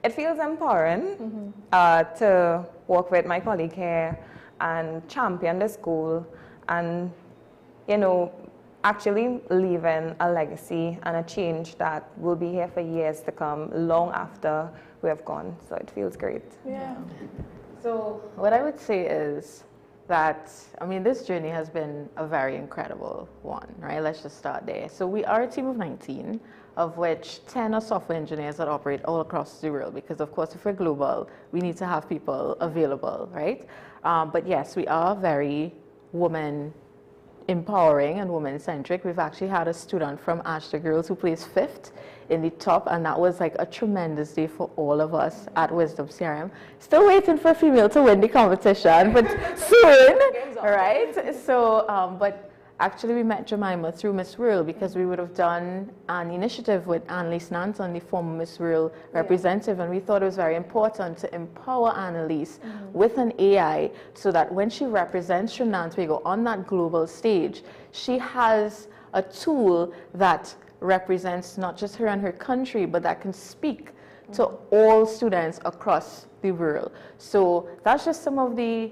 S4: it feels empowering to work with my colleague here and champion the school, and actually leaving a legacy and a change that will be here for years to come, long after we have gone. So it feels great.
S19: Yeah.
S5: So what I would say is that, this journey has been a very incredible one, right? Let's just start there. So we are a team of 19, of which 10 are software engineers that operate all across the world, because of course, if we're global, we need to have people available, right? But yes, we are very woman empowering and woman-centric. We've actually had a student from Ashton Girls who placed 5th in the top, and that was like a tremendous day for all of us at Wisdom CRM. Still waiting for a female to win the competition, but soon, right? So, but actually we met Jemima through Miss World, because we would have done an initiative with Annalise Nanton, the former Miss World representative, and we thought it was very important to empower Annalise with an AI, so that when she represents Trinidad and Tobago on that global stage, she has a tool that represents not just her and her country, but that can speak to all students across the world. So that's just some of the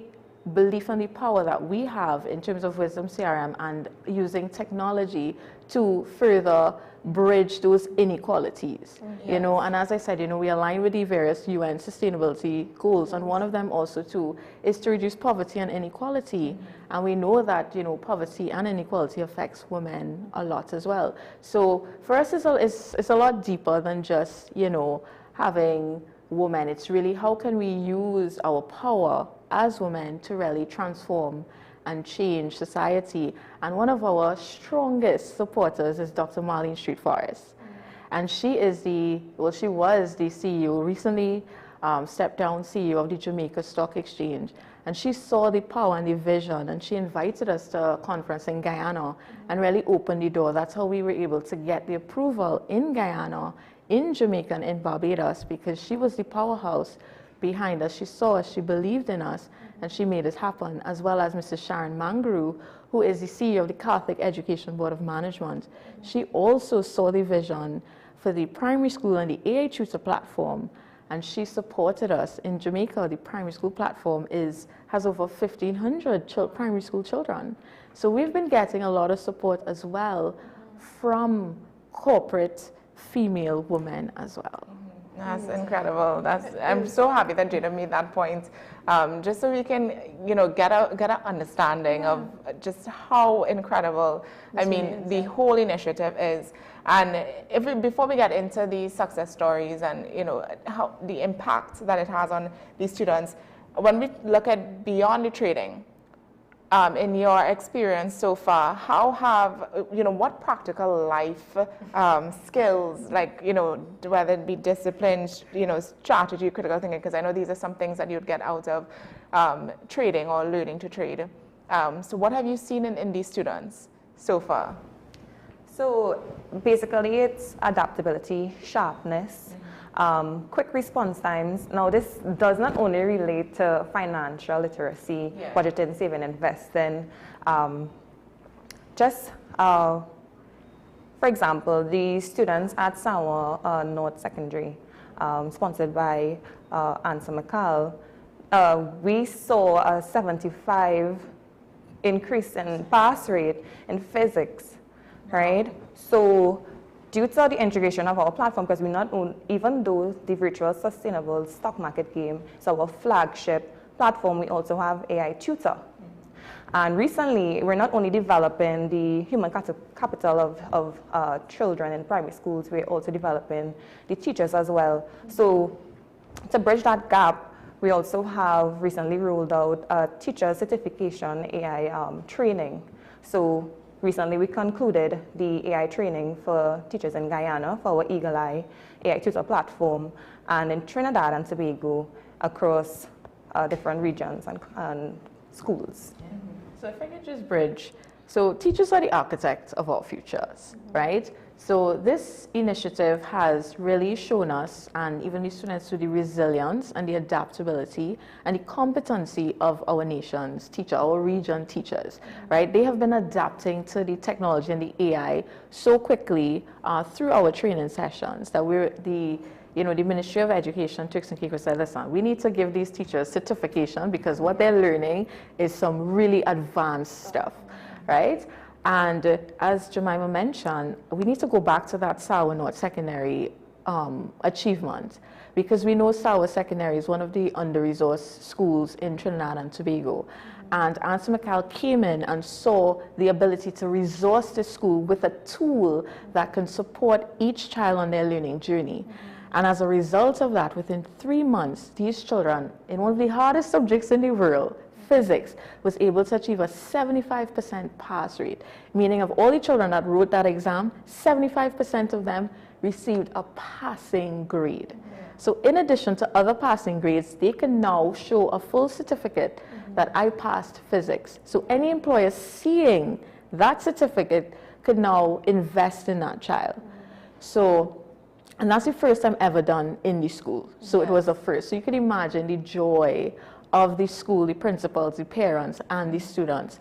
S5: belief and the power that we have in terms of Wisdom CRM and using technology to further bridge those inequalities. And as I said, we align with the various UN sustainability goals, and one of them also too is to reduce poverty and inequality. And we know that poverty and inequality affects women a lot as well. So for us, it's a lot deeper than just having women. It's really, how can we use our power as women to really transform and change society? And one of our strongest supporters is Dr. Marlene Street Forrest. And she was the CEO, recently stepped down CEO of the Jamaica Stock Exchange. And she saw the power and the vision, and she invited us to a conference in Guyana and really opened the door. That's how we were able to get the approval in Guyana, in Jamaica, and in Barbados, because she was the powerhouse behind us. She saw us, she believed in us, and she made it happen, as well as Mrs. Sharon Mangru, who is the CEO of the Catholic Education Board of Management. She also saw the vision for the primary school and the AI tutor platform, and she supported us. In Jamaica, the primary school platform has over 1,500 primary school children. So we've been getting a lot of support as well from corporate female women as well.
S1: That's incredible. I'm so happy that Jada made that point, just so we can, get an understanding of just how incredible, the whole initiative is. And before we get into the success stories and, how the impact that it has on these students, when we look at beyond the trading, in your experience so far, how have, what practical life skills, like, whether it be discipline, strategy, critical thinking, because I know these are some things that you'd get out of trading or learning to trade. So what have you seen in these students so far?
S4: So basically it's adaptability, sharpness, quick response times. Now this does not only relate to financial literacy, budgeting, saving, investing. For example, the students at Sawa North Secondary, sponsored by Answer McCall, we saw a 75 increase in pass rate in physics, right? So due to the integration of our platform, because we not own, even though the virtual sustainable stock market game is our flagship platform, we also have AI Tutor. And recently, we're not only developing the human capital of children in primary schools, we're also developing the teachers as well. So to bridge that gap, we also have recently rolled out a teacher certification AI training. So recently, we concluded the AI training for teachers in Guyana for our Eagle Eye AI Tutor platform, and in Trinidad and Tobago across different regions and schools.
S5: So if I could just bridge, so teachers are the architects of our futures, right? So this initiative has really shown us, and even the students, to the resilience and the adaptability and the competency of our nation's teacher, our region teachers, right? They have been adapting to the technology and the AI so quickly through our training sessions that the Ministry of Education, Turks and Caicos said, listen, we need to give these teachers certification because what they're learning is some really advanced stuff, right? And as Jemima mentioned, we need to go back to that Sawa North Secondary achievement, because we know Sawa Secondary is one of the under-resourced schools in Trinidad and Tobago. And Answer McCall came in and saw the ability to resource the school with a tool that can support each child on their learning journey. And as a result of that, within 3 months, these children, in one of the hardest subjects in the world, physics, was able to achieve a 75% pass rate, meaning of all the children that wrote that exam, 75% of them received a passing grade. So in addition to other passing grades, they can now show a full certificate that I passed physics. So any employer seeing that certificate could now invest in that child. So, and that's the first time ever done in the school. So it was a first. So you can imagine the joy of the school, the principals, the parents, and the students.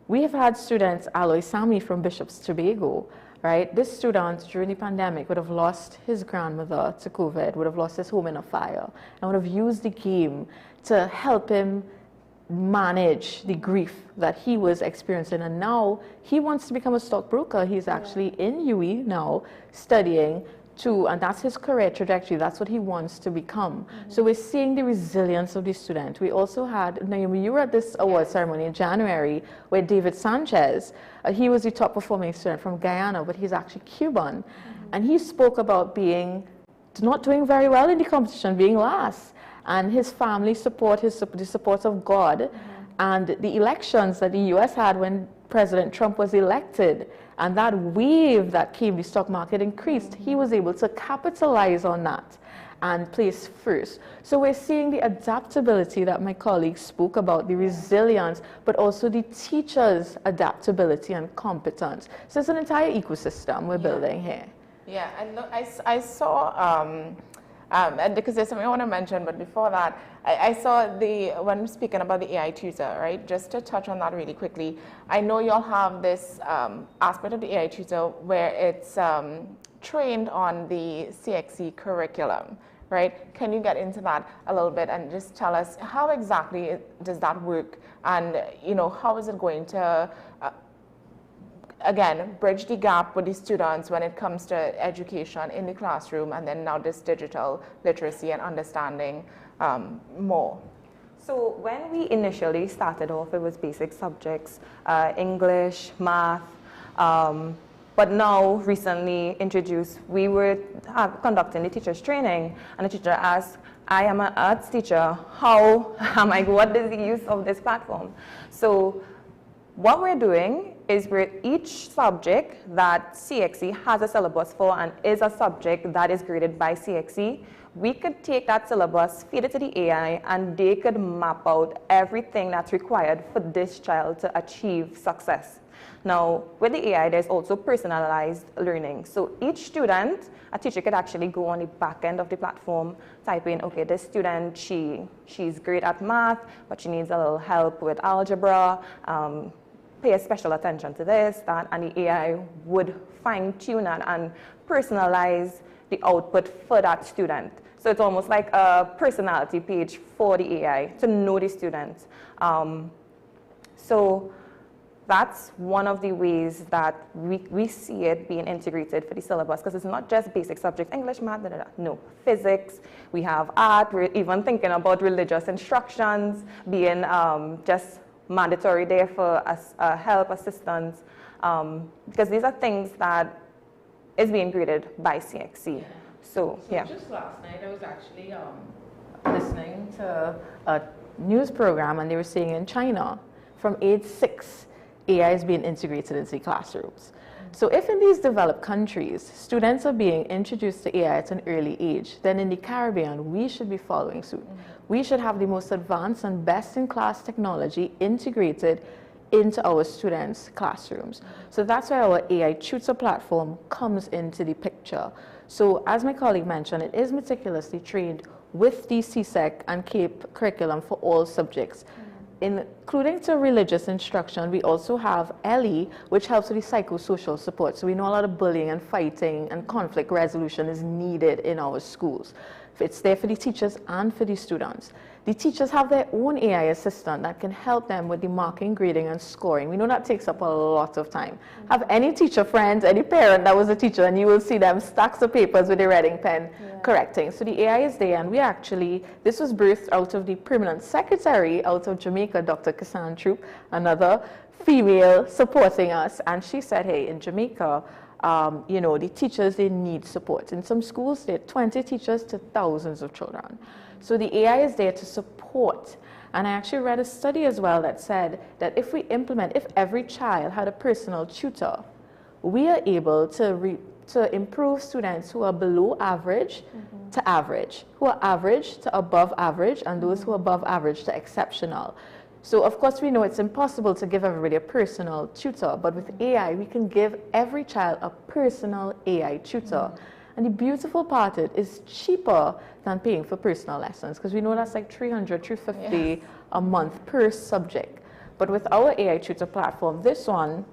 S5: We have had students, Aloy Sami from Bishop's Tobago, right? This student during the pandemic would have lost his grandmother to COVID, would have lost his home in a fire, and would have used the game to help him manage the grief that he was experiencing. And now he wants to become a stockbroker. He's actually in UE now studying and that's his career trajectory. That's what he wants to become. So we're seeing the resilience of the student. We also had, Naomi, you were at this award ceremony in January where David Sanchez, he was the top performing student from Guyana, but he's actually Cuban. And he spoke about not doing very well in the competition, being last. And his family support, the support of God, and the elections that the US had when President Trump was elected, and that wave that came, the stock market increased. He was able to capitalize on that and place first. So we're seeing the adaptability that my colleagues spoke about, the resilience, but also the teachers' adaptability and competence. So it's an entire ecosystem we're building here.
S1: Yeah, and I saw, because there's something I want to mention, but before that, I saw when speaking about the AI tutor, right? Just to touch on that really quickly, I know you'll have this aspect of the AI tutor where it's trained on the CXC curriculum, right? Can you get into that a little bit and just tell us how exactly does that work, and how is it going to again, bridge the gap with the students when it comes to education in the classroom, and then now this digital literacy and understanding more?
S4: So when we initially started off, it was basic subjects, English, math, but now recently introduced, we were conducting the teacher's training, and the teacher asked, I am an arts teacher, what is the use of this platform? So what we're doing is each subject that CXC has a syllabus for and is a subject that is graded by CXC, we could take that syllabus, feed it to the AI, and they could map out everything that's required for this child to achieve success. Now, with the AI, there's also personalized learning. So each student, a teacher could actually go on the back end of the platform, type in, okay, this student, she's great at math, but she needs a little help with algebra, pay special attention to this, that, and the AI would fine-tune that and personalize the output for that student. So it's almost like a personality page for the AI to know the student. So that's one of the ways that we see it being integrated for the syllabus, because it's not just basic subjects, English, math, no, physics, we have art, we're even thinking about religious instructions being just mandatory there for help, assistance, because these are things that is being graded by CXC.
S5: Yeah.
S4: So yeah.
S5: Just last night I was actually listening to a news program, and they were saying in China, from age 6, AI is being integrated into classrooms. So if in these developed countries, students are being introduced to AI at an early age, then in the Caribbean, we should be following suit. We should have the most advanced and best-in-class technology integrated into our students' classrooms. So that's why our AI tutor platform comes into the picture. So as my colleague mentioned, it is meticulously trained with the CSEC and CAPE curriculum for all subjects. Including to religious instruction, we also have LE, which helps with the psychosocial support. So we know a lot of bullying and fighting and conflict resolution is needed in our schools. It's there for the teachers and for the students. The teachers have their own AI assistant that can help them with the marking, grading, and scoring. We know that takes up a lot of time. Have any teacher friends, any parent that was a teacher, and you will see them stacks of papers with a writing pen correcting. So the AI is there, and we actually, this was birthed out of the permanent secretary out of Jamaica, Dr. Kassan Troop, another female supporting us, and she said, hey, in Jamaica, you know, the teachers, they need support. In some schools, there are 20 teachers to thousands of children. So the AI is there to support. And I actually read a study as well that said that if we implement, if every child had a personal tutor, we are able to improve students who are below average to average, who are average to above average, and those who are above average to exceptional. So of course we know it's impossible to give everybody a personal tutor, but with AI we can give every child a personal AI tutor. And the beautiful part is it's cheaper than paying for personal lessons, because we know that's like $300, $350 a month per subject. But with our AI tutor platform, this one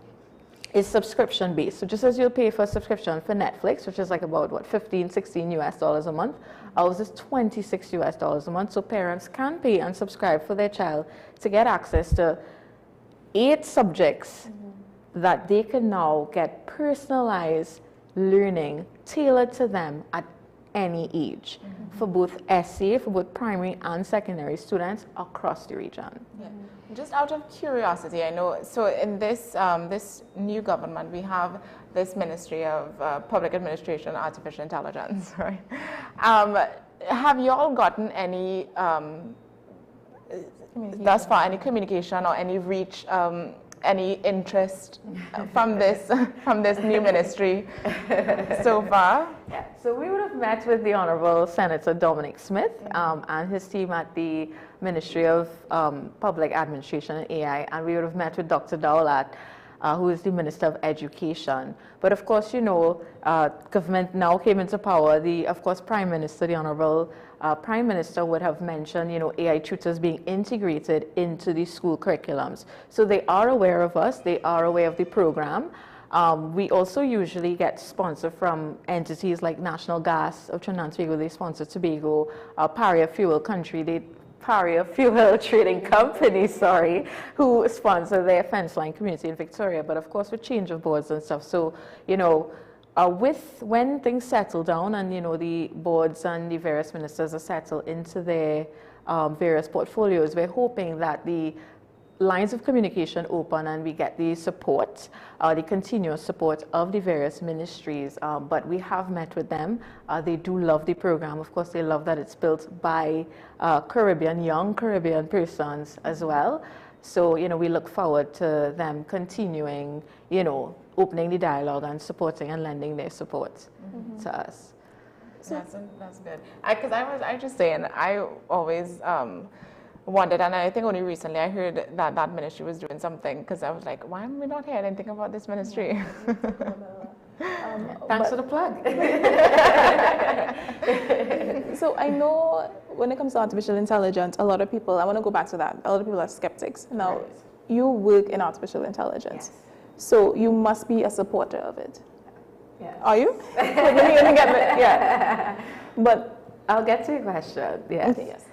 S5: is subscription based. So just as you'll pay for a subscription for Netflix, which is like about what, $15, $16 a month, ours is $26 a month. So parents can pay and subscribe for their child to get access to 8 subjects that they can now get personalized learning tailored to them at any age for both SA, for both primary and secondary students across the region.
S1: Just out of curiosity, I know, so in this, this new government, we have this Ministry of Public Administration, Artificial Intelligence, right? Have you all gotten any, thus far, any communication or any reach, any interest from this new ministry so far?
S5: Yeah, so we would have met with the Honorable Senator Dominic Smith and his team at the Ministry of Public Administration and AI, and we would have met with Dr. Dowlat, who is the Minister of Education. But of course, you know, government now came into power. Of course, Prime Minister, the Honorable Prime Minister would have mentioned, you know, AI tutors being integrated into the school curriculums. So they are aware of us, they are aware of the program. We also usually get sponsor from entities like National Gas of Trinidad and Tobago, they sponsor Tobago, Paria Fuel Country, they Paria Fuel Trading Company, sorry, who sponsor their fence line community in Victoria, but of course with change of boards and stuff. So, you know, when things settle down and, you know, the boards and the various ministers are settled into their various portfolios, we're hoping that the lines of communication open and we get the support, the continuous support of the various ministries. But we have met with them. They do love the program. Of course, they love that it's built by young Caribbean persons as well. So, you know, we look forward to them continuing, you know, opening the dialogue and supporting and lending their support to us.
S1: So that's good. Because I was just saying, I always wondered, and I think only recently I heard that that ministry was doing something, because I was like, why am we not hearing anything about this ministry?
S5: Thanks for the plug.
S19: So I know when it comes to artificial intelligence, a lot of people, I want to go back to that, a lot of people are skeptics. Now, you work in artificial intelligence, so you must be a supporter of it.
S5: Yes.
S19: Are you? Yeah. But
S5: I'll get to your question. Yes.
S19: Okay, yes.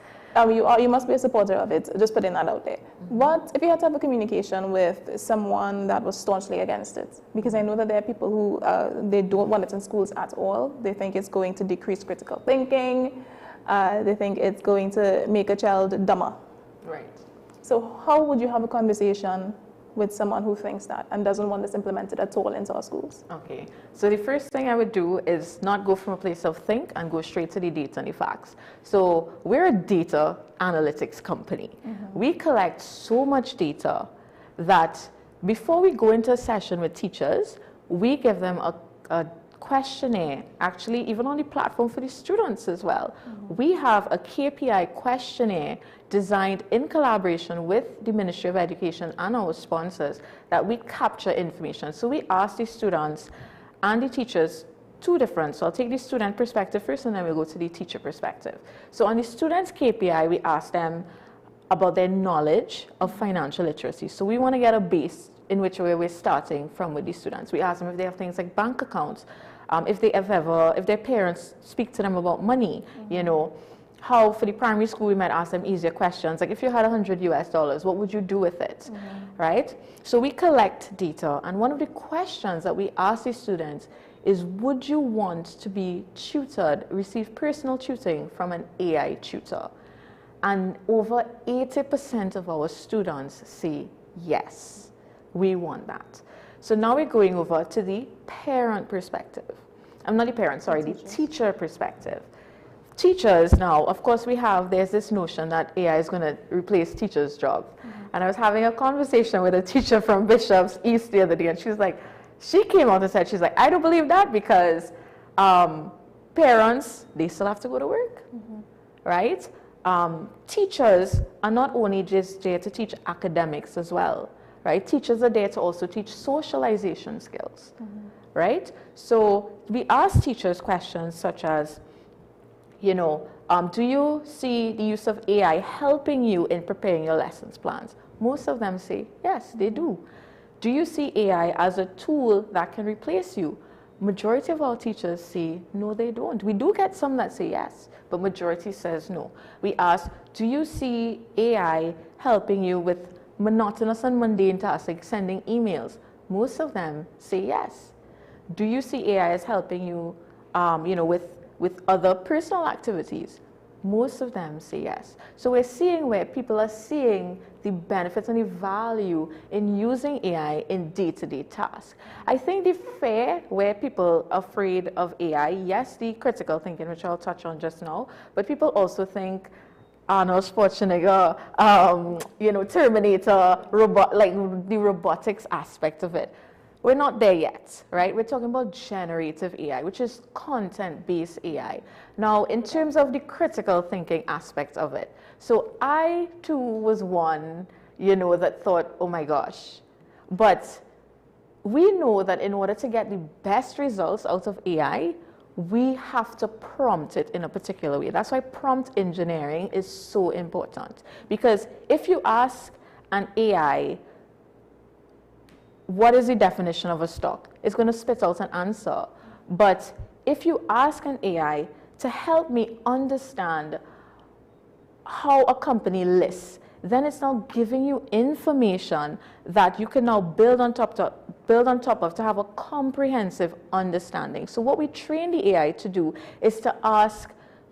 S19: You must be a supporter of it, just putting that out there. What if you had to have a communication with someone that was staunchly against it? Because I know that there are people who they don't want it in schools at all. They think it's going to decrease critical thinking. They think it's going to make a child dumber.
S5: Right.
S19: So how would you have a conversation with someone who thinks that and doesn't want this implemented at all into our schools?
S5: Okay, so the first thing I would do is not go from a place of think and go straight to the data and the facts. So we're a data analytics company. We collect so much data that before we go into a session with teachers, we give them a questionnaire, actually even on the platform for the students as well. We have a KPI questionnaire designed in collaboration with the Ministry of Education and our sponsors that we capture information. So we ask the students and the teachers two different. So I'll take the student perspective first and then we'll go to the teacher perspective. So on the students' KPI, we ask them about their knowledge of financial literacy. So we want to get a base in which way we're starting from with the students. We ask them if they have things like bank accounts, if their parents speak to them about money, you know, how for the primary school we might ask them easier questions, like if you had $100 US, what would you do with it, right? So we collect data, and one of the questions that we ask the students is, would you want to be tutored, receive personal tutoring from an AI tutor? And over 80% of our students say yes, we want that. So now we're going over to the parent perspective. I'm not the parent, sorry, the teacher perspective. Teachers now, of course, there's this notion that AI is going to replace teachers' job. And I was having a conversation with a teacher from Bishop's East the other day, and she came out and said, she's like, I don't believe that, because parents, they still have to go to work, right? Teachers are not only just there to teach academics as well, right? Teachers are there to also teach socialization skills, right? So we ask teachers questions such as, you know, do you see the use of AI helping you in preparing your lessons plans? Most of them say, yes, they do. Do you see AI as a tool that can replace you? Majority of our teachers say, no, they don't. We do get some that say yes, but majority says no. We ask, do you see AI helping you with monotonous and mundane tasks like sending emails? Most of them say yes. Do you see AI as helping you, you know, with other personal activities? Most of them say yes. So we're seeing where people are seeing the benefits and the value in using AI in day-to-day tasks. I think the fear where people are afraid of AI, yes, the critical thinking, which I'll touch on just now, but people also think Arnold Schwarzenegger, you know, Terminator, like the robotics aspect of it. We're not there yet, right? We're talking about generative AI, which is content-based AI. Now, in terms of the critical thinking aspect of it, so I too was one, you know, that thought, oh my gosh. But we know that in order to get the best results out of AI, we have to prompt it in a particular way. That's why prompt engineering is so important. Because if you ask an AI, what is the definition of a stock? It's going to spit out an answer. But if you ask an AI to help me understand how a company lists, then it's now giving you information that you can now build on top of to have a comprehensive understanding. So what we train the AI to do is to ask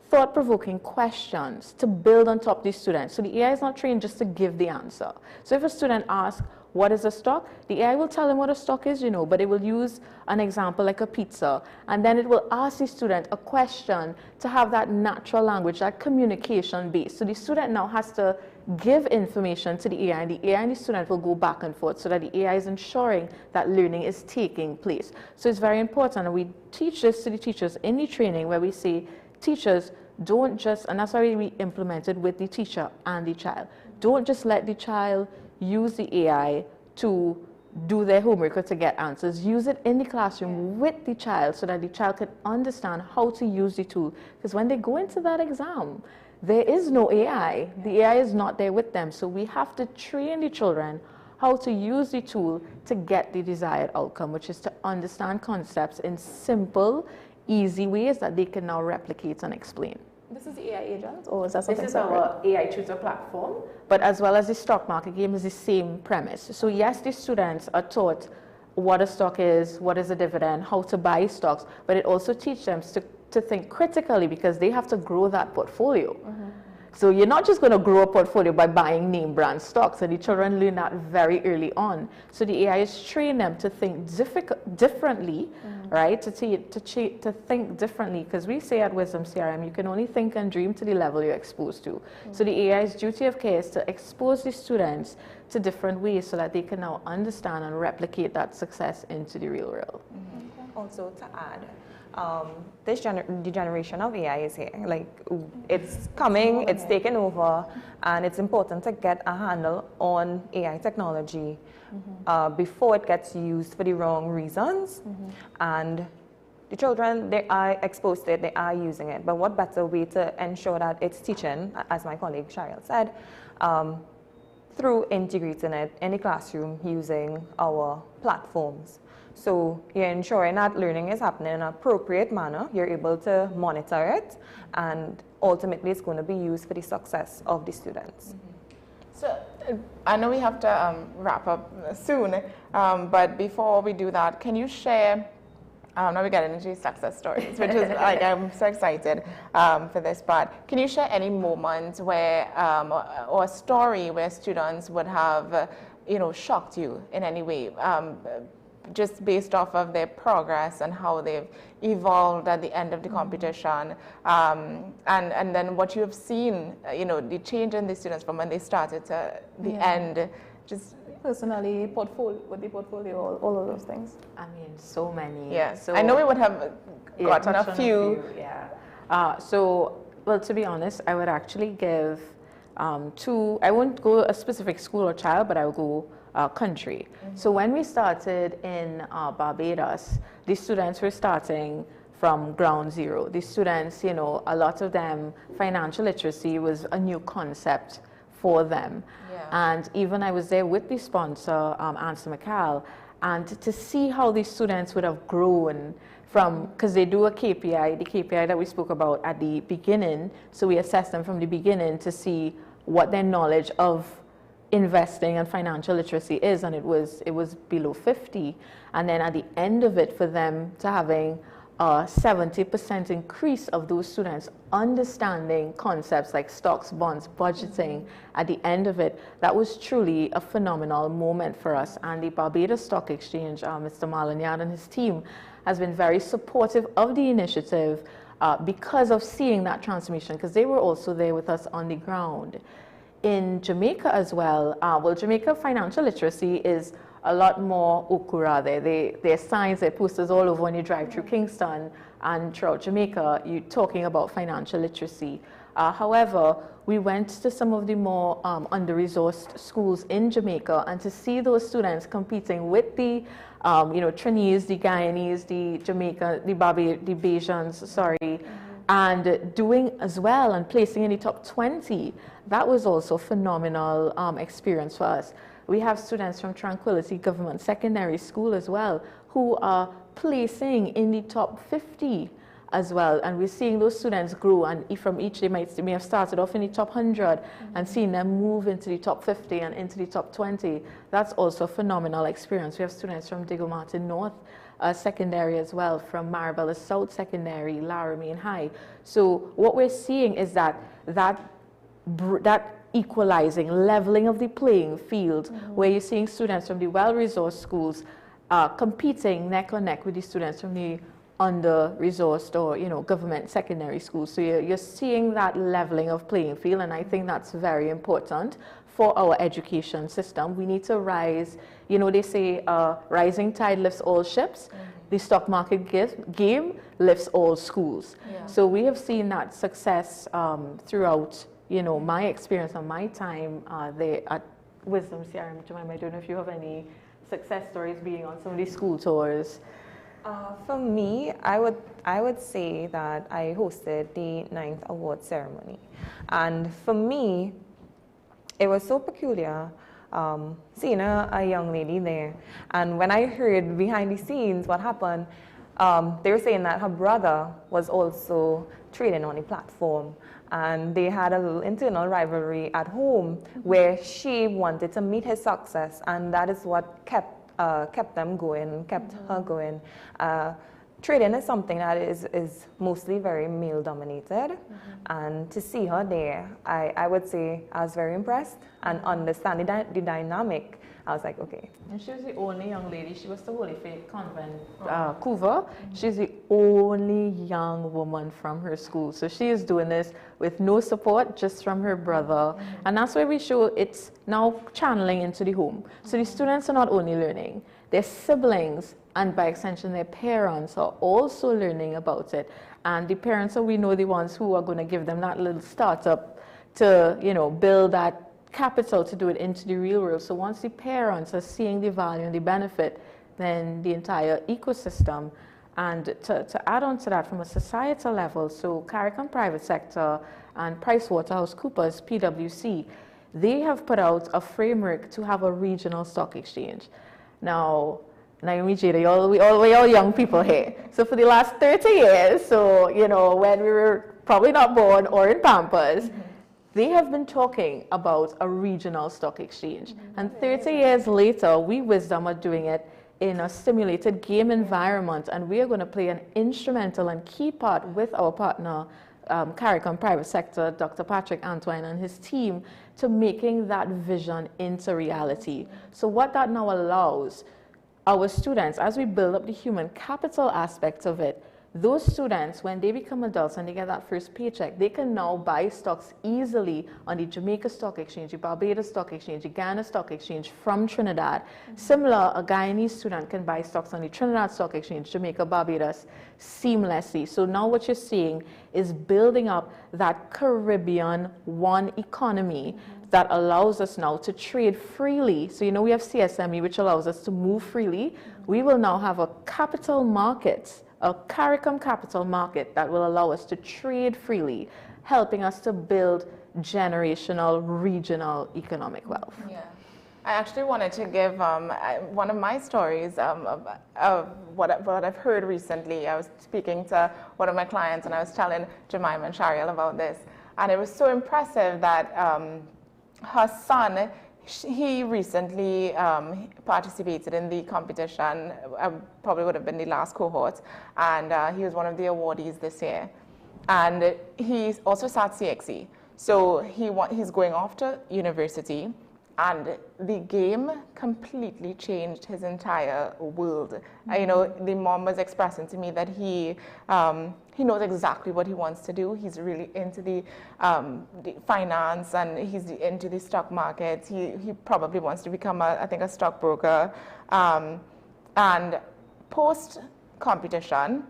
S5: thought-provoking questions to build on top of these students. So the AI is not trained just to give the answer. So if a student asks, what is a stock? The AI will tell them what a stock is, but it will use an example like a pizza, and then it will ask the student a question to have that natural language, that communication base. So the student now has to give information to the AI, and the AI and the student will go back and forth so that the AI is ensuring that learning is taking place. So it's very important, and we teach this to the teachers in the training where we say, teachers, don't just, and that's why we implemented with the teacher and the child, don't just let the child use the AI to do their homework or to get answers. Use it in the classroom with the child so that the child can understand how to use the tool. Because when they go into that exam, there is no AI. The AI is not there with them. So we have to train the children how to use the tool to get the desired outcome, which is to understand concepts in simple, easy ways that they can now replicate and explain.
S19: This is the AI agent, or is that something
S5: This is
S19: separate?
S5: our AI tutor platform, but as well as the stock market game is the same premise. So yes, the students are taught what a stock is, what is a dividend, how to buy stocks, but it also teaches them to think critically because they have to grow that portfolio. So you're not just going to grow a portfolio by buying name brand stocks, and the children learn that very early on. So the AI is training them to think differently, right? To think differently, because we say at Wisdom CRM, you can only think and dream to the level you're exposed to. So the AI's duty of care is to expose the students to different ways so that they can now understand and replicate that success into the real world.
S4: Also to add, the generation of AI is here. Like, it's coming, it's taken over, and it's important to get a handle on AI technology before it gets used for the wrong reasons. And the children, they are exposed to it, they are using it. But what better way to ensure that it's teaching, as my colleague Cheryl said, through integrating it in the classroom using our platforms. So you're ensuring that learning is happening in an appropriate manner, you're able to monitor it, and ultimately it's going to be used for the success of the students.
S1: So I know we have to wrap up soon, but before we do that, can you share, now we're getting into success stories, which is like, I'm so excited for this part. Can you share any moment where, or a story where students would have, shocked you in any way? Just based off of their progress and how they've evolved at the end of the competition, and then what you have seen, the change in the students from when they started to the end. Just
S19: personally, with the portfolio, all of those things.
S5: I mean, so many.
S1: Yes,
S5: so,
S1: I know we would have gotten a few.
S5: Well, to be honest, I would actually give I won't go a specific school or child, but I will go country. So when we started in Barbados, the students were starting from ground zero. The students, a lot of them, financial literacy was a new concept for them. And even I was there with the sponsor, Ansel McCall, and to see how these students would have grown from, because they do a KPI, the KPI that we spoke about at the beginning, so we assess them from the beginning to see what their knowledge of investing and financial literacy is, and it was below 50, and then at the end of it, for them to having a 70% increase of those students understanding concepts like stocks, bonds, budgeting, at the end of it, that was truly a phenomenal moment for us. And the Barbados Stock Exchange, Mr. Malanyard and his team, has been very supportive of the initiative because of seeing that transformation, because they were also there with us on the ground. In Jamaica as well, Jamaica financial literacy is a lot more okura there. There's signs, there are posters all over when you drive through Kingston and throughout Jamaica, you're talking about financial literacy. However, we went to some of the more under-resourced schools in Jamaica, and to see those students competing with the Trinidadians, the Guyanese, the Jamaica, the Bajans, and doing as well and placing in the top 20, that was also a phenomenal experience for us. We have students from Tranquility Government Secondary School as well who are placing in the top 50 as well. And we're seeing those students grow, and from each they may have started off in the top 100 and seeing them move into the top 50 and into the top 20. That's also a phenomenal experience. We have students from Diggle Martin North Secondary as well, from Marabella South Secondary, Laramie High. So what we're seeing is that equalizing, leveling of the playing field, where you're seeing students from the well-resourced schools competing neck and neck with the students from the under-resourced or government secondary schools. So you're seeing that leveling of playing field, and I think that's very important for our education system. We need to rise, they say rising tide lifts all ships. The stock market game lifts all schools. Yeah. So we have seen that success throughout my experience and my time there at Wisdom CRM. Jemima, I don't know if you have any success stories being on some of these school tours.
S4: For me, I would say that I hosted the 9th award ceremony. And for me, it was so peculiar seeing a young lady there. And when I heard behind the scenes what happened, they were saying that her brother was also trading on the platform. And they had a little internal rivalry at home where she wanted to meet his success, and that is what kept them going, kept her going. Trading is something that is mostly very male dominated, and to see her there, I would say I was very impressed and understanding the dynamic. I was like, okay.
S5: And she was the only young lady. She was the Holy Faith Convent, Couva. She's the only young woman from her school. So she is doing this with no support, just from her brother. And that's where we show it's now channeling into the home. So the students are not only learning, their siblings and by extension their parents are also learning about it. And the parents are, we know, the ones who are going to give them that little startup to, build that capital to do it into the real world. So once the parents are seeing the value and the benefit, then the entire ecosystem. And to add on to that from a societal level, so CARICOM private sector and PricewaterhouseCoopers, PwC, they have put out a framework to have a regional stock exchange. Now, Naomi, Jada, we all young people here. So for the last 30 years, so, when we were probably not born or in Pampers, they have been talking about a regional stock exchange. And 30 years later, we Wisdom are doing it in a simulated game environment, and we are going to play an instrumental and key part with our partner, CARICOM Private Sector, Dr. Patrick Antoine and his team, to making that vision into reality. So what that now allows our students, as we build up the human capital aspect of it, those students, when they become adults and they get that first paycheck, they can now buy stocks easily on the Jamaica Stock Exchange, the Barbados Stock Exchange, the Ghana Stock Exchange from Trinidad. Similar, a Guyanese student can buy stocks on the Trinidad Stock Exchange, Jamaica, Barbados, seamlessly. So now what you're seeing is building up that Caribbean one economy that allows us now to trade freely. So we have CSME, which allows us to move freely. We will now have a capital market, a CARICOM capital market that will allow us to trade freely, helping us to build generational, regional economic wealth.
S1: Yeah. I actually wanted to give one of my stories of what I've heard recently. I was speaking to one of my clients, and I was telling Jemima and Shariel about this. And it was so impressive that her son, he recently participated in the competition, probably would have been the last cohort, and he was one of the awardees this year. And he also sat CXE. So he's going off to university, and the game completely changed his entire world. The mom was expressing to me that he knows exactly what he wants to do. He's really into the finance, and he's into the stock market. He probably wants to become, a stockbroker. And post-competition,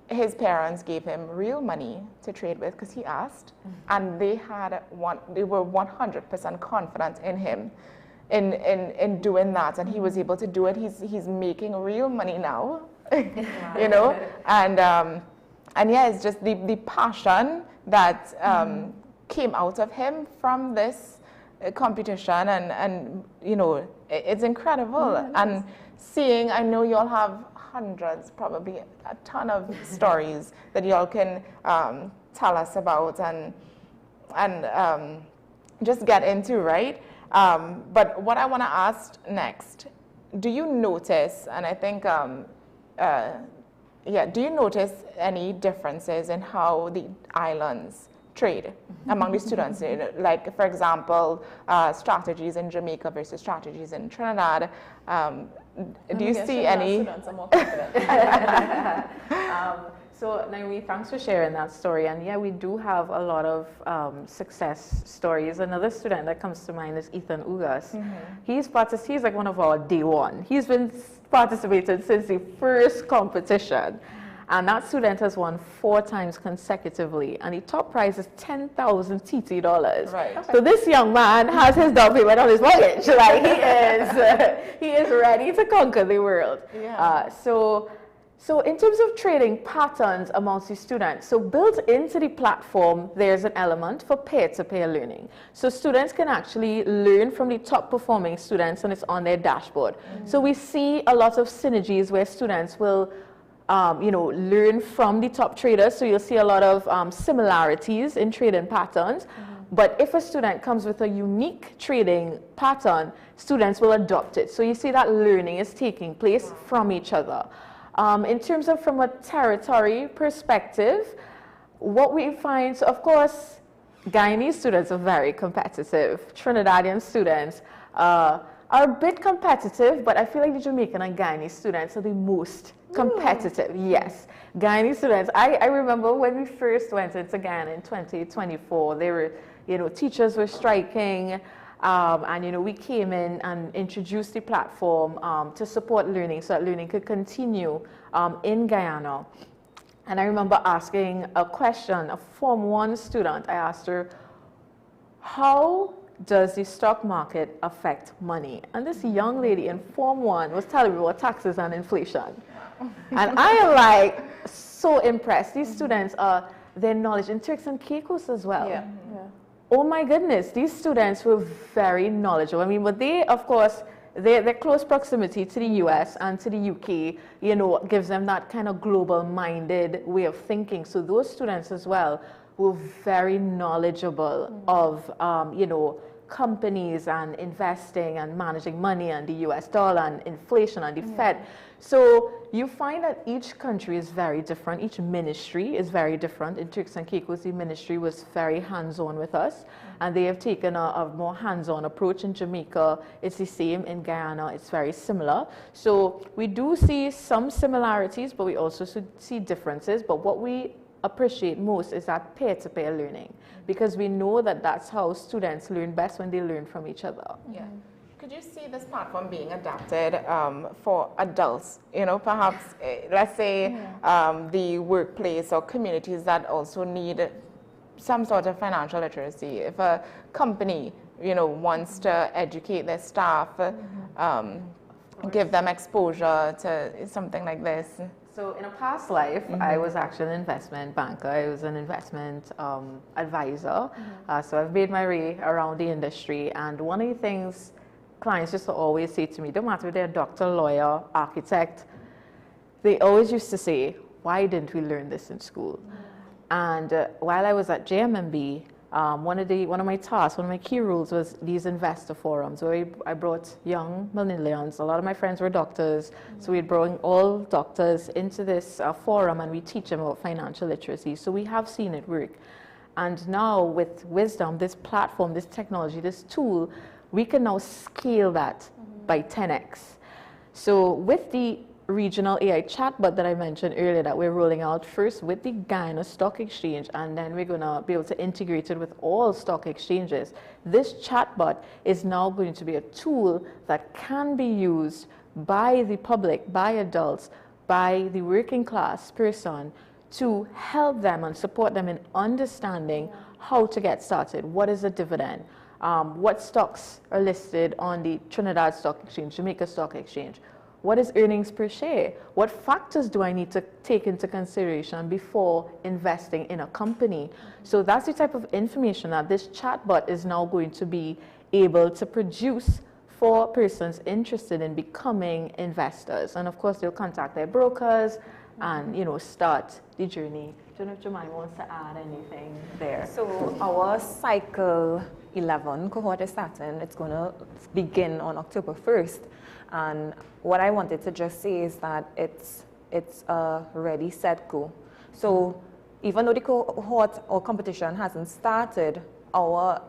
S1: his parents gave him real money to trade with because he asked, and they were 100% confident in him in doing that, and he was able to do it. He's making real money now, and yeah, it's just the passion that came out of him from this competition, and it's incredible. And seeing, I know you all have hundreds, probably a ton of stories that y'all can tell us about and just get into, right? But what I want to ask next, do you notice, and I think, do you notice any differences in how the islands trade among the students? Like, for example, strategies in Jamaica versus strategies in Trinidad. Do you see any?
S5: So Naomi, thanks for sharing that story. And yeah, we do have a lot of success stories. Another student that comes to mind is Ethan Ugas. He's like one of our day one. He's been participating since the first competition. And that student has won 4 times consecutively. And the top prize is $10,000 TT dollars. Right. So this young man has his down payment on his mortgage. Like he is ready to conquer the world. Yeah. So in terms of trading patterns amongst the students, so built into the platform, there's an element for peer-to-peer learning. So students can actually learn from the top performing students, and it's on their dashboard. So we see a lot of synergies where students will learn from the top traders. So you'll see a lot of similarities in trading patterns. But if a student comes with a unique trading pattern, students will adopt it. So you see that learning is taking place from each other. In terms of from a territory perspective, what we find, so of course, Guyanese students are very competitive. Trinidadian students are a bit competitive, but I feel like the Jamaican and Guyanese students are the most competitive. Yes. Guyanese students, I remember when we first went into Guyana in 2024, they were, teachers were striking. And we came in and introduced the platform to support learning so that learning could continue in Guyana. And I remember asking a question, a Form 1 student, I asked her, how does the stock market affect money? And this young lady in Form 1 was telling me about taxes and inflation. And I am like so impressed. These students are, their knowledge in Turks and Caicos as well. Yeah. Oh my goodness, these students were very knowledgeable. I mean, but they, of course, their close proximity to the US and to the UK, gives them that kind of global-minded way of thinking. So those students as well were very knowledgeable of, companies and investing and managing money and the US dollar and inflation and the Fed. So you find that each country is very different. Each ministry is very different. In Turks and Caicos, the ministry was very hands-on with us, and they have taken a more hands-on approach. In Jamaica, it's the same. In Guyana, it's very similar. So we do see some similarities, but we also see differences. But what we appreciate most is that peer-to-peer learning, because we know that that's how students learn best, when they learn from each other.
S1: Yeah. Could you see this platform being adapted for adults? Perhaps, let's say, the workplace or communities that also need some sort of financial literacy. If a company, wants to educate their staff, give them exposure to something like this.
S5: So in a past life, I was actually an investment banker. I was an investment advisor. So I've made my way around the industry. And one of the things clients used to always say to me, don't matter if they're a doctor, lawyer, architect, they always used to say, why didn't we learn this in school? And while I was at JMMB, one of my tasks, one of my key roles was these investor forums where I brought young millennials. A lot of my friends were doctors, so we'd bring all doctors into this forum and we teach them about financial literacy. So we have seen it work. And now with Wisdom, this platform, this technology, this tool, we can now scale that by 10x. So with the regional AI chatbot that I mentioned earlier that we're rolling out first with the Guyana Stock Exchange, and then we're going to be able to integrate it with all stock exchanges. This chatbot is now going to be a tool that can be used by the public, by adults, by the working class person to help them and support them in understanding how to get started. What is a dividend? What stocks are listed on the Trinidad Stock Exchange, Jamaica Stock Exchange? What is earnings per share? What factors do I need to take into consideration before investing in a company? So that's the type of information that this chatbot is now going to be able to produce for persons interested in becoming investors. And of course, they'll contact their brokers and, you know, start the journey. I don't know if Jemima wants to add anything there.
S4: So our cycle 11 cohort is starting. It's going to begin on October 1st. And what I wanted to just say is that it's a ready, set, go. So even though the cohort or competition hasn't started, our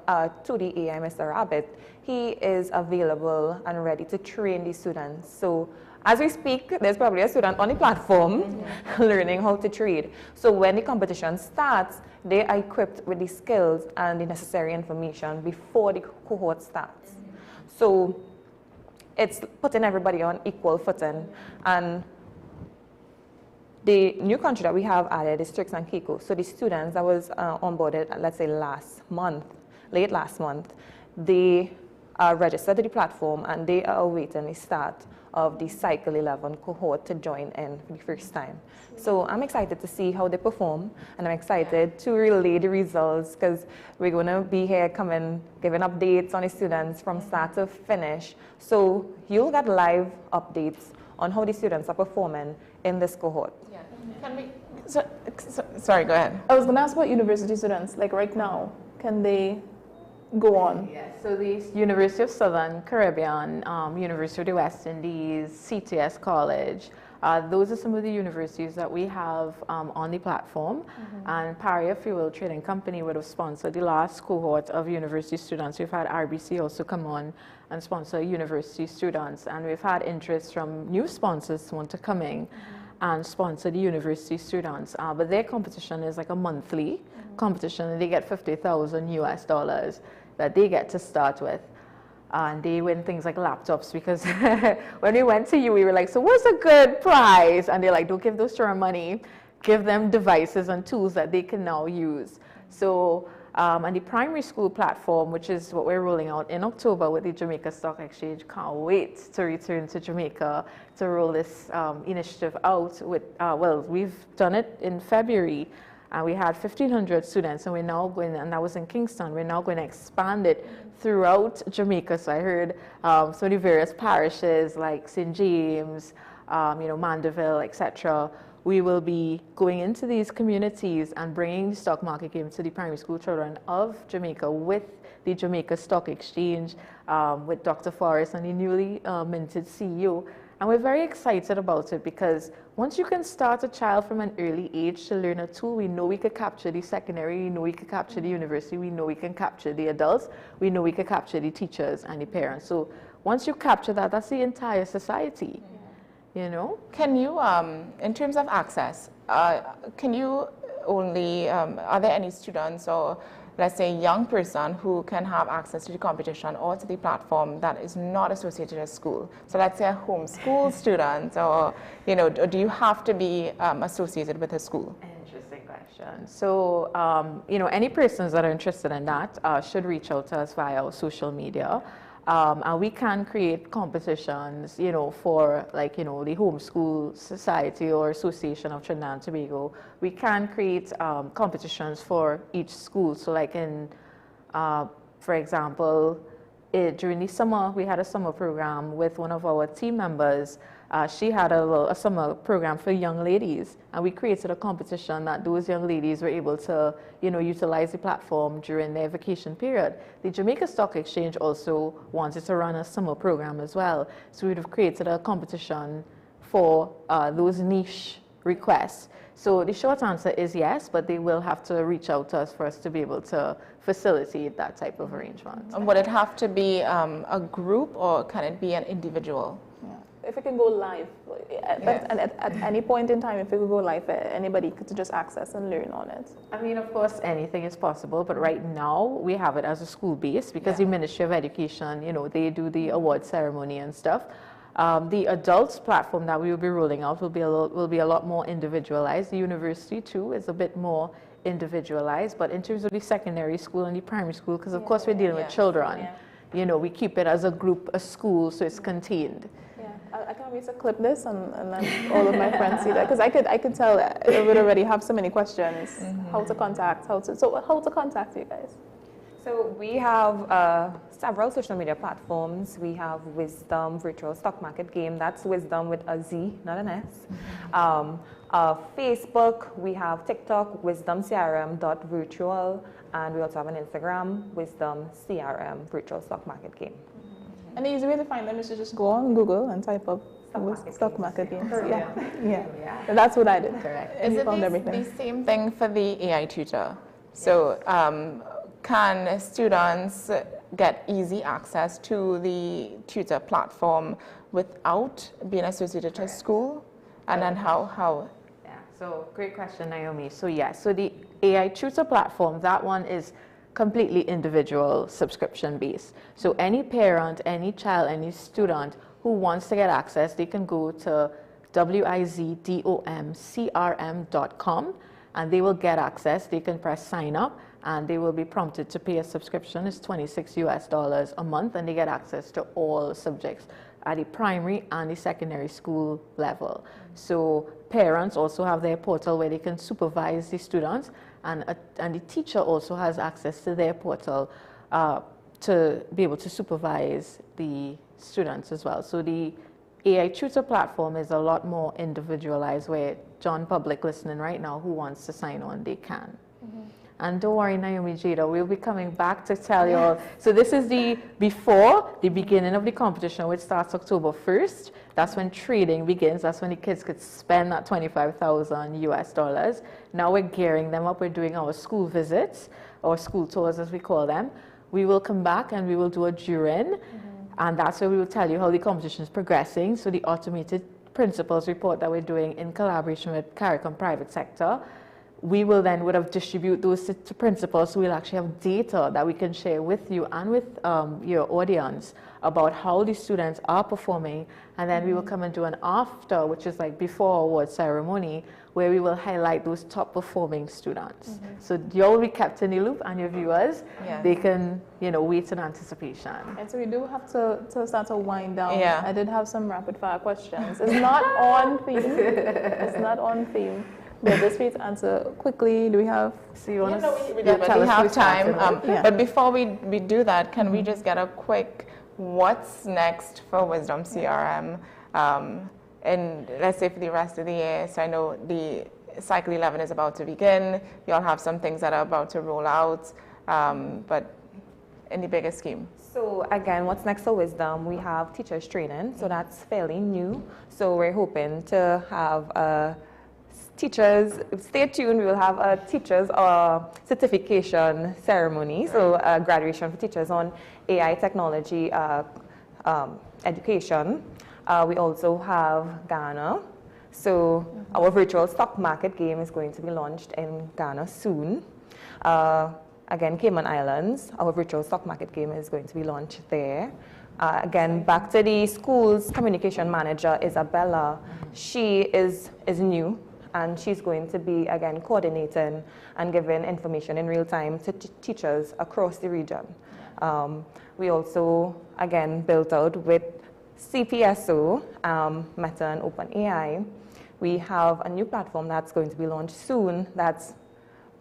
S4: 2D AI, Mr. Rabbit, he is available and ready to train the students. So as we speak, there's probably a student on the platform learning how to trade. So when the competition starts, they are equipped with the skills and the necessary information before the cohort starts. So it's putting everybody on equal footing. And the new country that we have added is Turks and Caicos. So the students that was onboarded, let's say late last month, they are registered to the platform and they are awaiting the start of the Cycle 11 cohort to join in for the first time. So I'm excited to see how they perform, and I'm excited to relay the results because we're going to be here giving updates on the students from start to finish. So you'll get live updates on how the students are performing in this cohort.
S1: Yeah. Can we, sorry, go ahead.
S19: I was going to ask about university students, like right now, can they go on?
S5: Yes, so the University of Southern Caribbean, University of the West Indies, CTS College, those are some of the universities that we have on the platform. And Paria Fuel Trading Company would have sponsored the last cohort of university students. We've had RBC also come on and sponsor university students, and we've had interest from new sponsors who want to come in and sponsor the university students. But their competition is like a monthly competition, and they get $50,000 US that they get to start with. And they win things like laptops, because when we went to you, we were like, so what's a good prize? And they're like, don't give those children money, give them devices and tools that they can now use. So, and the primary school platform, which is what we're rolling out in October with the Jamaica Stock Exchange, can't wait to return to Jamaica to roll this initiative out with, well, we've done it in February. We had 1,500 students, and we're now going, and that was in Kingston, we're now going to expand it throughout Jamaica. So I heard some of the various parishes like St. James, you know, Mandeville, etc. We will be going into these communities and bringing the stock market game to the primary school children of Jamaica with the Jamaica Stock Exchange, with Dr. Forrest and the newly minted CEO. And we're very excited about it because once you can start a child from an early age to learn a tool, we know we could capture the secondary, we know we could capture the university, we know we can capture the adults, we know we could capture the teachers and the parents. So once you capture that, that's the entire society, you know?
S1: Can you, in terms of access, can you only, are there any students or let's say young person who can have access to the competition or to the platform that is not associated with school? So let's say a homeschool student, or, you know, do you have to be associated with a school?
S5: Interesting question. So, you know, any persons that are interested in that should reach out to us via our social media. And we can create competitions, you know, for like, you know, the Homeschool Society or Association of Trinidad and Tobago. We can create competitions for each school. So like in, for example, during the summer, we had a summer program with one of our team members. She had a summer program for young ladies, and we created a competition that those young ladies were able to, you know, utilize the platform during their vacation period. The Jamaica Stock Exchange also wanted to run a summer program as well, so we would have created a competition for those niche requests. So the short answer is yes, but they will have to reach out to us for us to be able to facilitate that type of arrangement.
S1: And would it have to be a group, or can it be an individual?
S19: If it can go live, at any point in time, if it could go live, anybody could just access and learn on it.
S5: I mean, of course, anything is possible, but right now we have it as a school base because the Ministry of Education, you know, they do the award ceremony and stuff. The adults platform that we will be rolling out will be a lot more individualized. The university too is a bit more individualized, but in terms of the secondary school and the primary school, because of course we're dealing with children, you know, we keep it as a group, a school, so it's contained.
S19: I can't wait to clip this and then all of my friends see that, because I could tell that I would already have so many questions. How to contact, how to contact you guys?
S4: So we have several social media platforms. We have Wisdom Virtual Stock Market Game. That's Wisdom with a Z, not an S. Facebook, we have TikTok, wisdomcrm.virtual, and we also have an Instagram, Wisdom CRM Virtual Stock Market Game.
S19: And the easy way to find them is to just go on Google and type up stock market games. Yeah. So that's what I did.
S1: Correct.
S19: And
S1: Is
S19: you
S1: it
S19: found
S1: the
S19: everything.
S1: same thing for the AI tutor? So can students get easy access to the tutor platform without being associated to school? And then how?
S5: Yeah, so great question, Naomi. So yeah, so the AI tutor platform, that one is completely individual subscription based. So any parent, any child, any student who wants to get access, they can go to wizdomcrm.com and they will get access. They can press sign up and they will be prompted to pay a subscription. It's $26 a month and they get access to all subjects at the primary and the secondary school level. So parents also have their portal where they can supervise the students, and the teacher also has access to their portal to be able to supervise the students as well. So the AI tutor platform is a lot more individualized, where John Public listening right now who wants to sign on, they can. And don't worry, Naomi Jada, we'll be coming back to tell you all. So this is before the beginning of the competition, which starts October 1st. That's when trading begins. That's when the kids could spend that $25,000 US. Now we're gearing them up. We're doing our school visits, or school tours as we call them. We will come back and we will do a drawing. And that's where we will tell you how the competition is progressing. So the automated principles report that we're doing in collaboration with CARICOM Private Sector, we will then would have distribute those to principals, so we'll actually have data that we can share with you and with your audience about how the students are performing, and then we will come and do an after, which is like before award ceremony, where we will highlight those top performing students. So you'll be kept in the loop, and your viewers, they can wait in anticipation.
S19: And so we do have to start to wind down.
S1: Yeah.
S19: I did have some rapid fire questions. It's not on theme. It's not on theme. But just for you to answer quickly, do we have?
S1: So you want to? We definitely have time. But before we do that, can we just get a quick what's next for Wisdom CRM? And let's say for the rest of the year. So I know the cycle 11 is about to begin. You all have some things that are about to roll out. But in the bigger scheme.
S4: So again, what's next for Wisdom? We have teachers training. So that's fairly new. So we're hoping to have teachers, stay tuned, we will have a teachers certification ceremony, so graduation for teachers on AI technology education. We also have Ghana. So our virtual stock market game is going to be launched in Ghana soon. Again, Cayman Islands, our virtual stock market game is going to be launched there. Again, back to the school's communication manager, Isabella. She is new, and she's going to be, again, coordinating and giving information in real time to teachers across the region. We also, again, built out with CPSO, Meta and OpenAI. We have a new platform that's going to be launched soon that's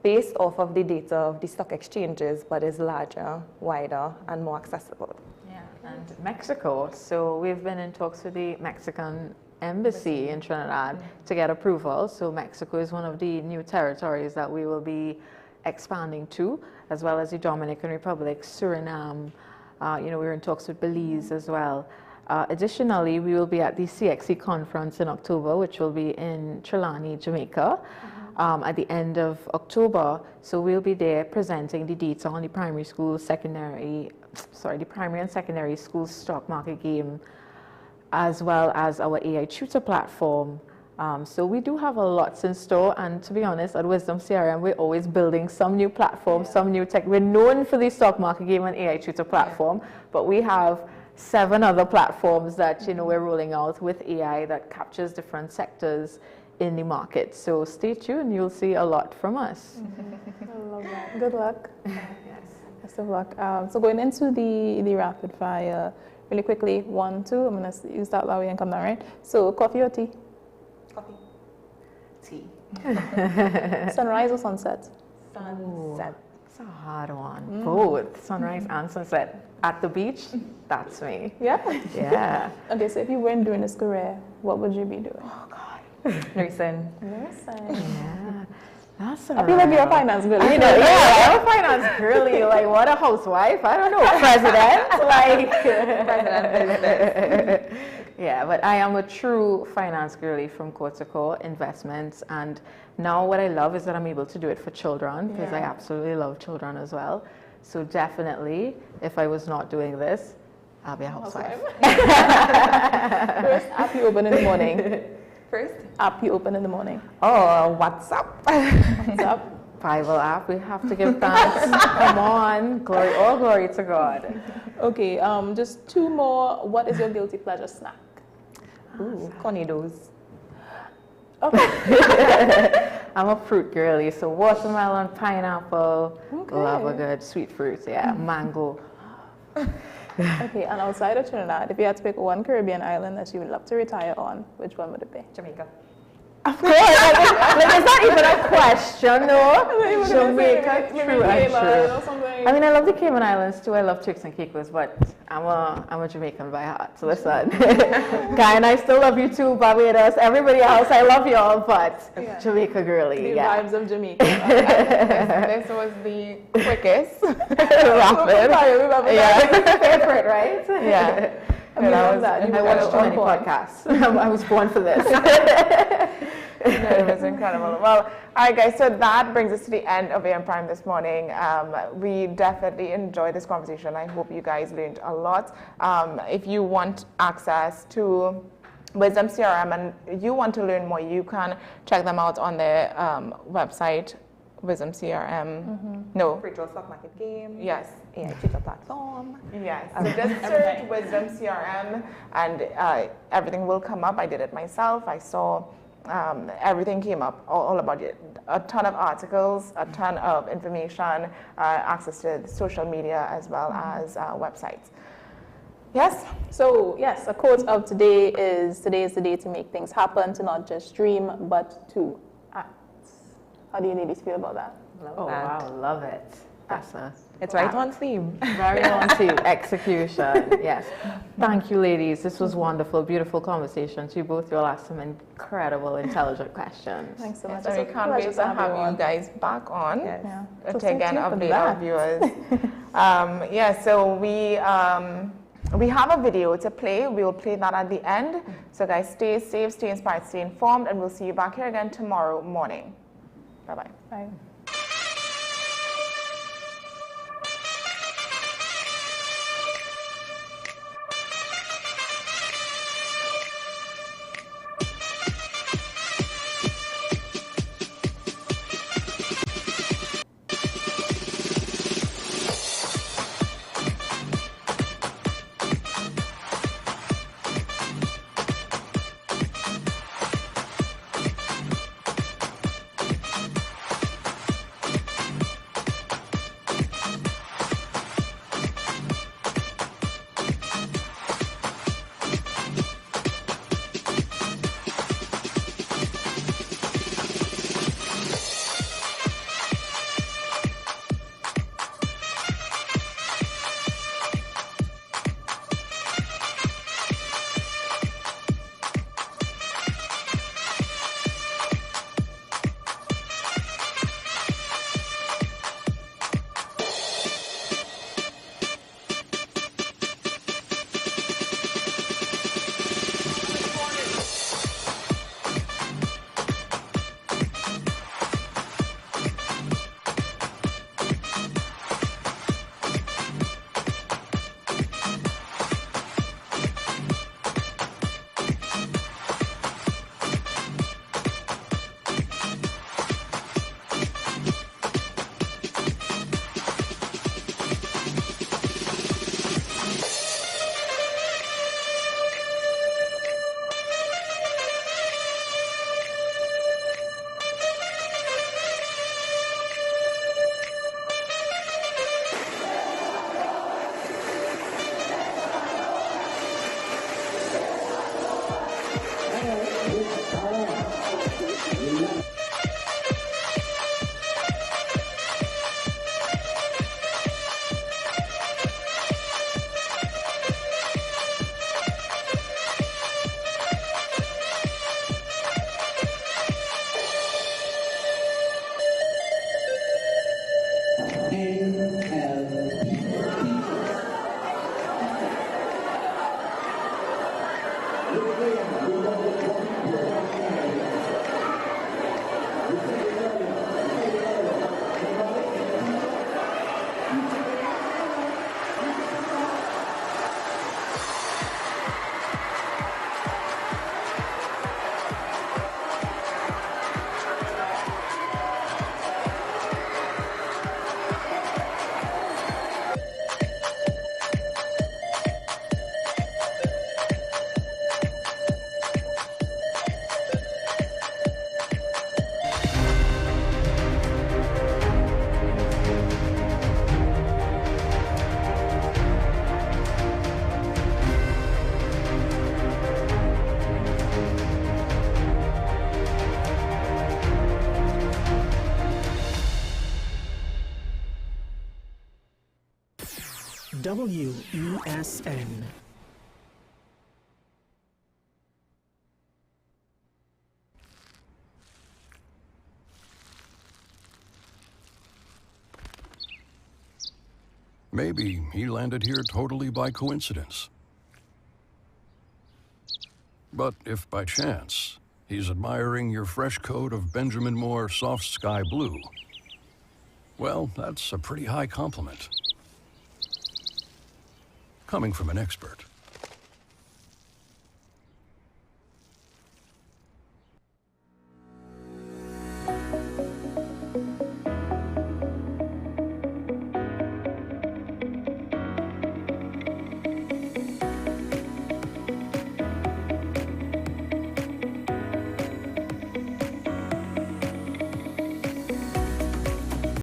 S4: based off of the data of the stock exchanges, but is larger, wider, and more accessible.
S5: Yeah, and Mexico. So we've been in talks with the Mexican Embassy in Trinidad to get approval. So Mexico is one of the new territories that we will be expanding to, as well as the Dominican Republic, Suriname. We're in talks with Belize as well. Additionally, we will be at the CXC conference in October, which will be in Trelawney, Jamaica, at the end of October. So we'll be there presenting the data on the primary and secondary school stock market game, as well as our AI tutor platform. So we do have a lot in store, and to be honest, at Wisdom CRM, we're always building some new platforms, some new tech. We're known for the stock market game and AI tutor platform, but we have 7 other platforms that we're rolling out with AI that captures different sectors in the market. So stay tuned, you'll see a lot from us.
S19: I love that. Good luck. Best of luck. So going into the rapid fire, really quickly, 1, 2, I'm going to you start that way and come down, right? So coffee or tea?
S4: Coffee.
S5: Tea.
S19: Sunrise or sunset?
S4: Sunset.
S5: a hard one. Both sunrise and sunset. At the beach, that's me.
S19: Yeah?
S5: Yeah.
S19: Okay, so if you weren't doing this career, what would you be doing?
S5: Oh, God. Nursing. Yeah. That's
S19: I feel like you're a finance girl.
S5: I know, yeah, I'm a finance girly. Like, what a housewife. I don't know, president. Like, president. Yeah, but I am a true finance girly from core to core, investments. And now what I love is that I'm able to do it for children, because I absolutely love children as well. So definitely, if I was not doing this, I'll be a housewife.
S19: First app you open in the morning. First app you open in the morning.
S5: Oh, WhatsApp.
S19: WhatsApp.
S5: Bible app. We have to give thanks. Come on, glory, all glory to God.
S19: Okay, just two more. What is your guilty pleasure snack?
S4: Ooh, cornidos.
S19: Okay.
S5: I'm a fruit girly, so watermelon, pineapple, love a good sweet fruit. Yeah, mango.
S19: Okay, and outside of Trinidad, if you had to pick one Caribbean island that you would love to retire on, which one would it be?
S4: Jamaica.
S5: Of course, like it's not even a question, no. Jamaica, true and true. I mean, I love the Cayman Islands too. I love Turks and Caicos, but I'm a Jamaican by heart. So listen, Guy and I still love you too, Barbados, everybody else. I love y'all, but Jamaica girly.
S19: The vibes of Jamaica.
S1: This was the quickest
S5: rapid. Favorite, right?
S1: Yeah.
S5: I watched too many podcasts. I was born for this.
S1: It was incredible. Well, all right, guys, so that brings us to the end of AM Prime this morning. We definitely enjoyed this conversation. I hope you guys learned a lot. If you want access to Wisdom CRM and you want to learn more, you can check them out on their website, Wisdom CRM. No.
S4: Virtual stock market game.
S1: Yes.
S4: AI tutor platform.
S1: Yes. So just search Wisdom CRM and everything will come up. I did it myself. I saw everything came up all about it. A ton of articles, a ton of information, access to social media as well as websites. Yes?
S19: So, yes, a quote of today is the day to make things happen, to not just dream, but to act. How do you ladies feel about that?
S5: Wow, love it.
S4: It's right on theme.
S5: Very on theme. Execution. Yes. Thank you, ladies. This was wonderful, beautiful conversations. You both will ask some incredible, intelligent questions.
S19: Thanks so much.
S1: So we can't wait to have you guys back on to again update our viewers. So we have a video to play. We will play that at the end. So guys, stay safe, stay inspired, stay informed, and we'll see you back here again tomorrow morning. Bye-bye.
S19: Bye.
S2: WESN.
S25: Maybe he landed here totally by coincidence. But if by chance he's admiring your fresh coat of Benjamin Moore soft sky blue, well, that's a pretty high compliment. Coming from an expert.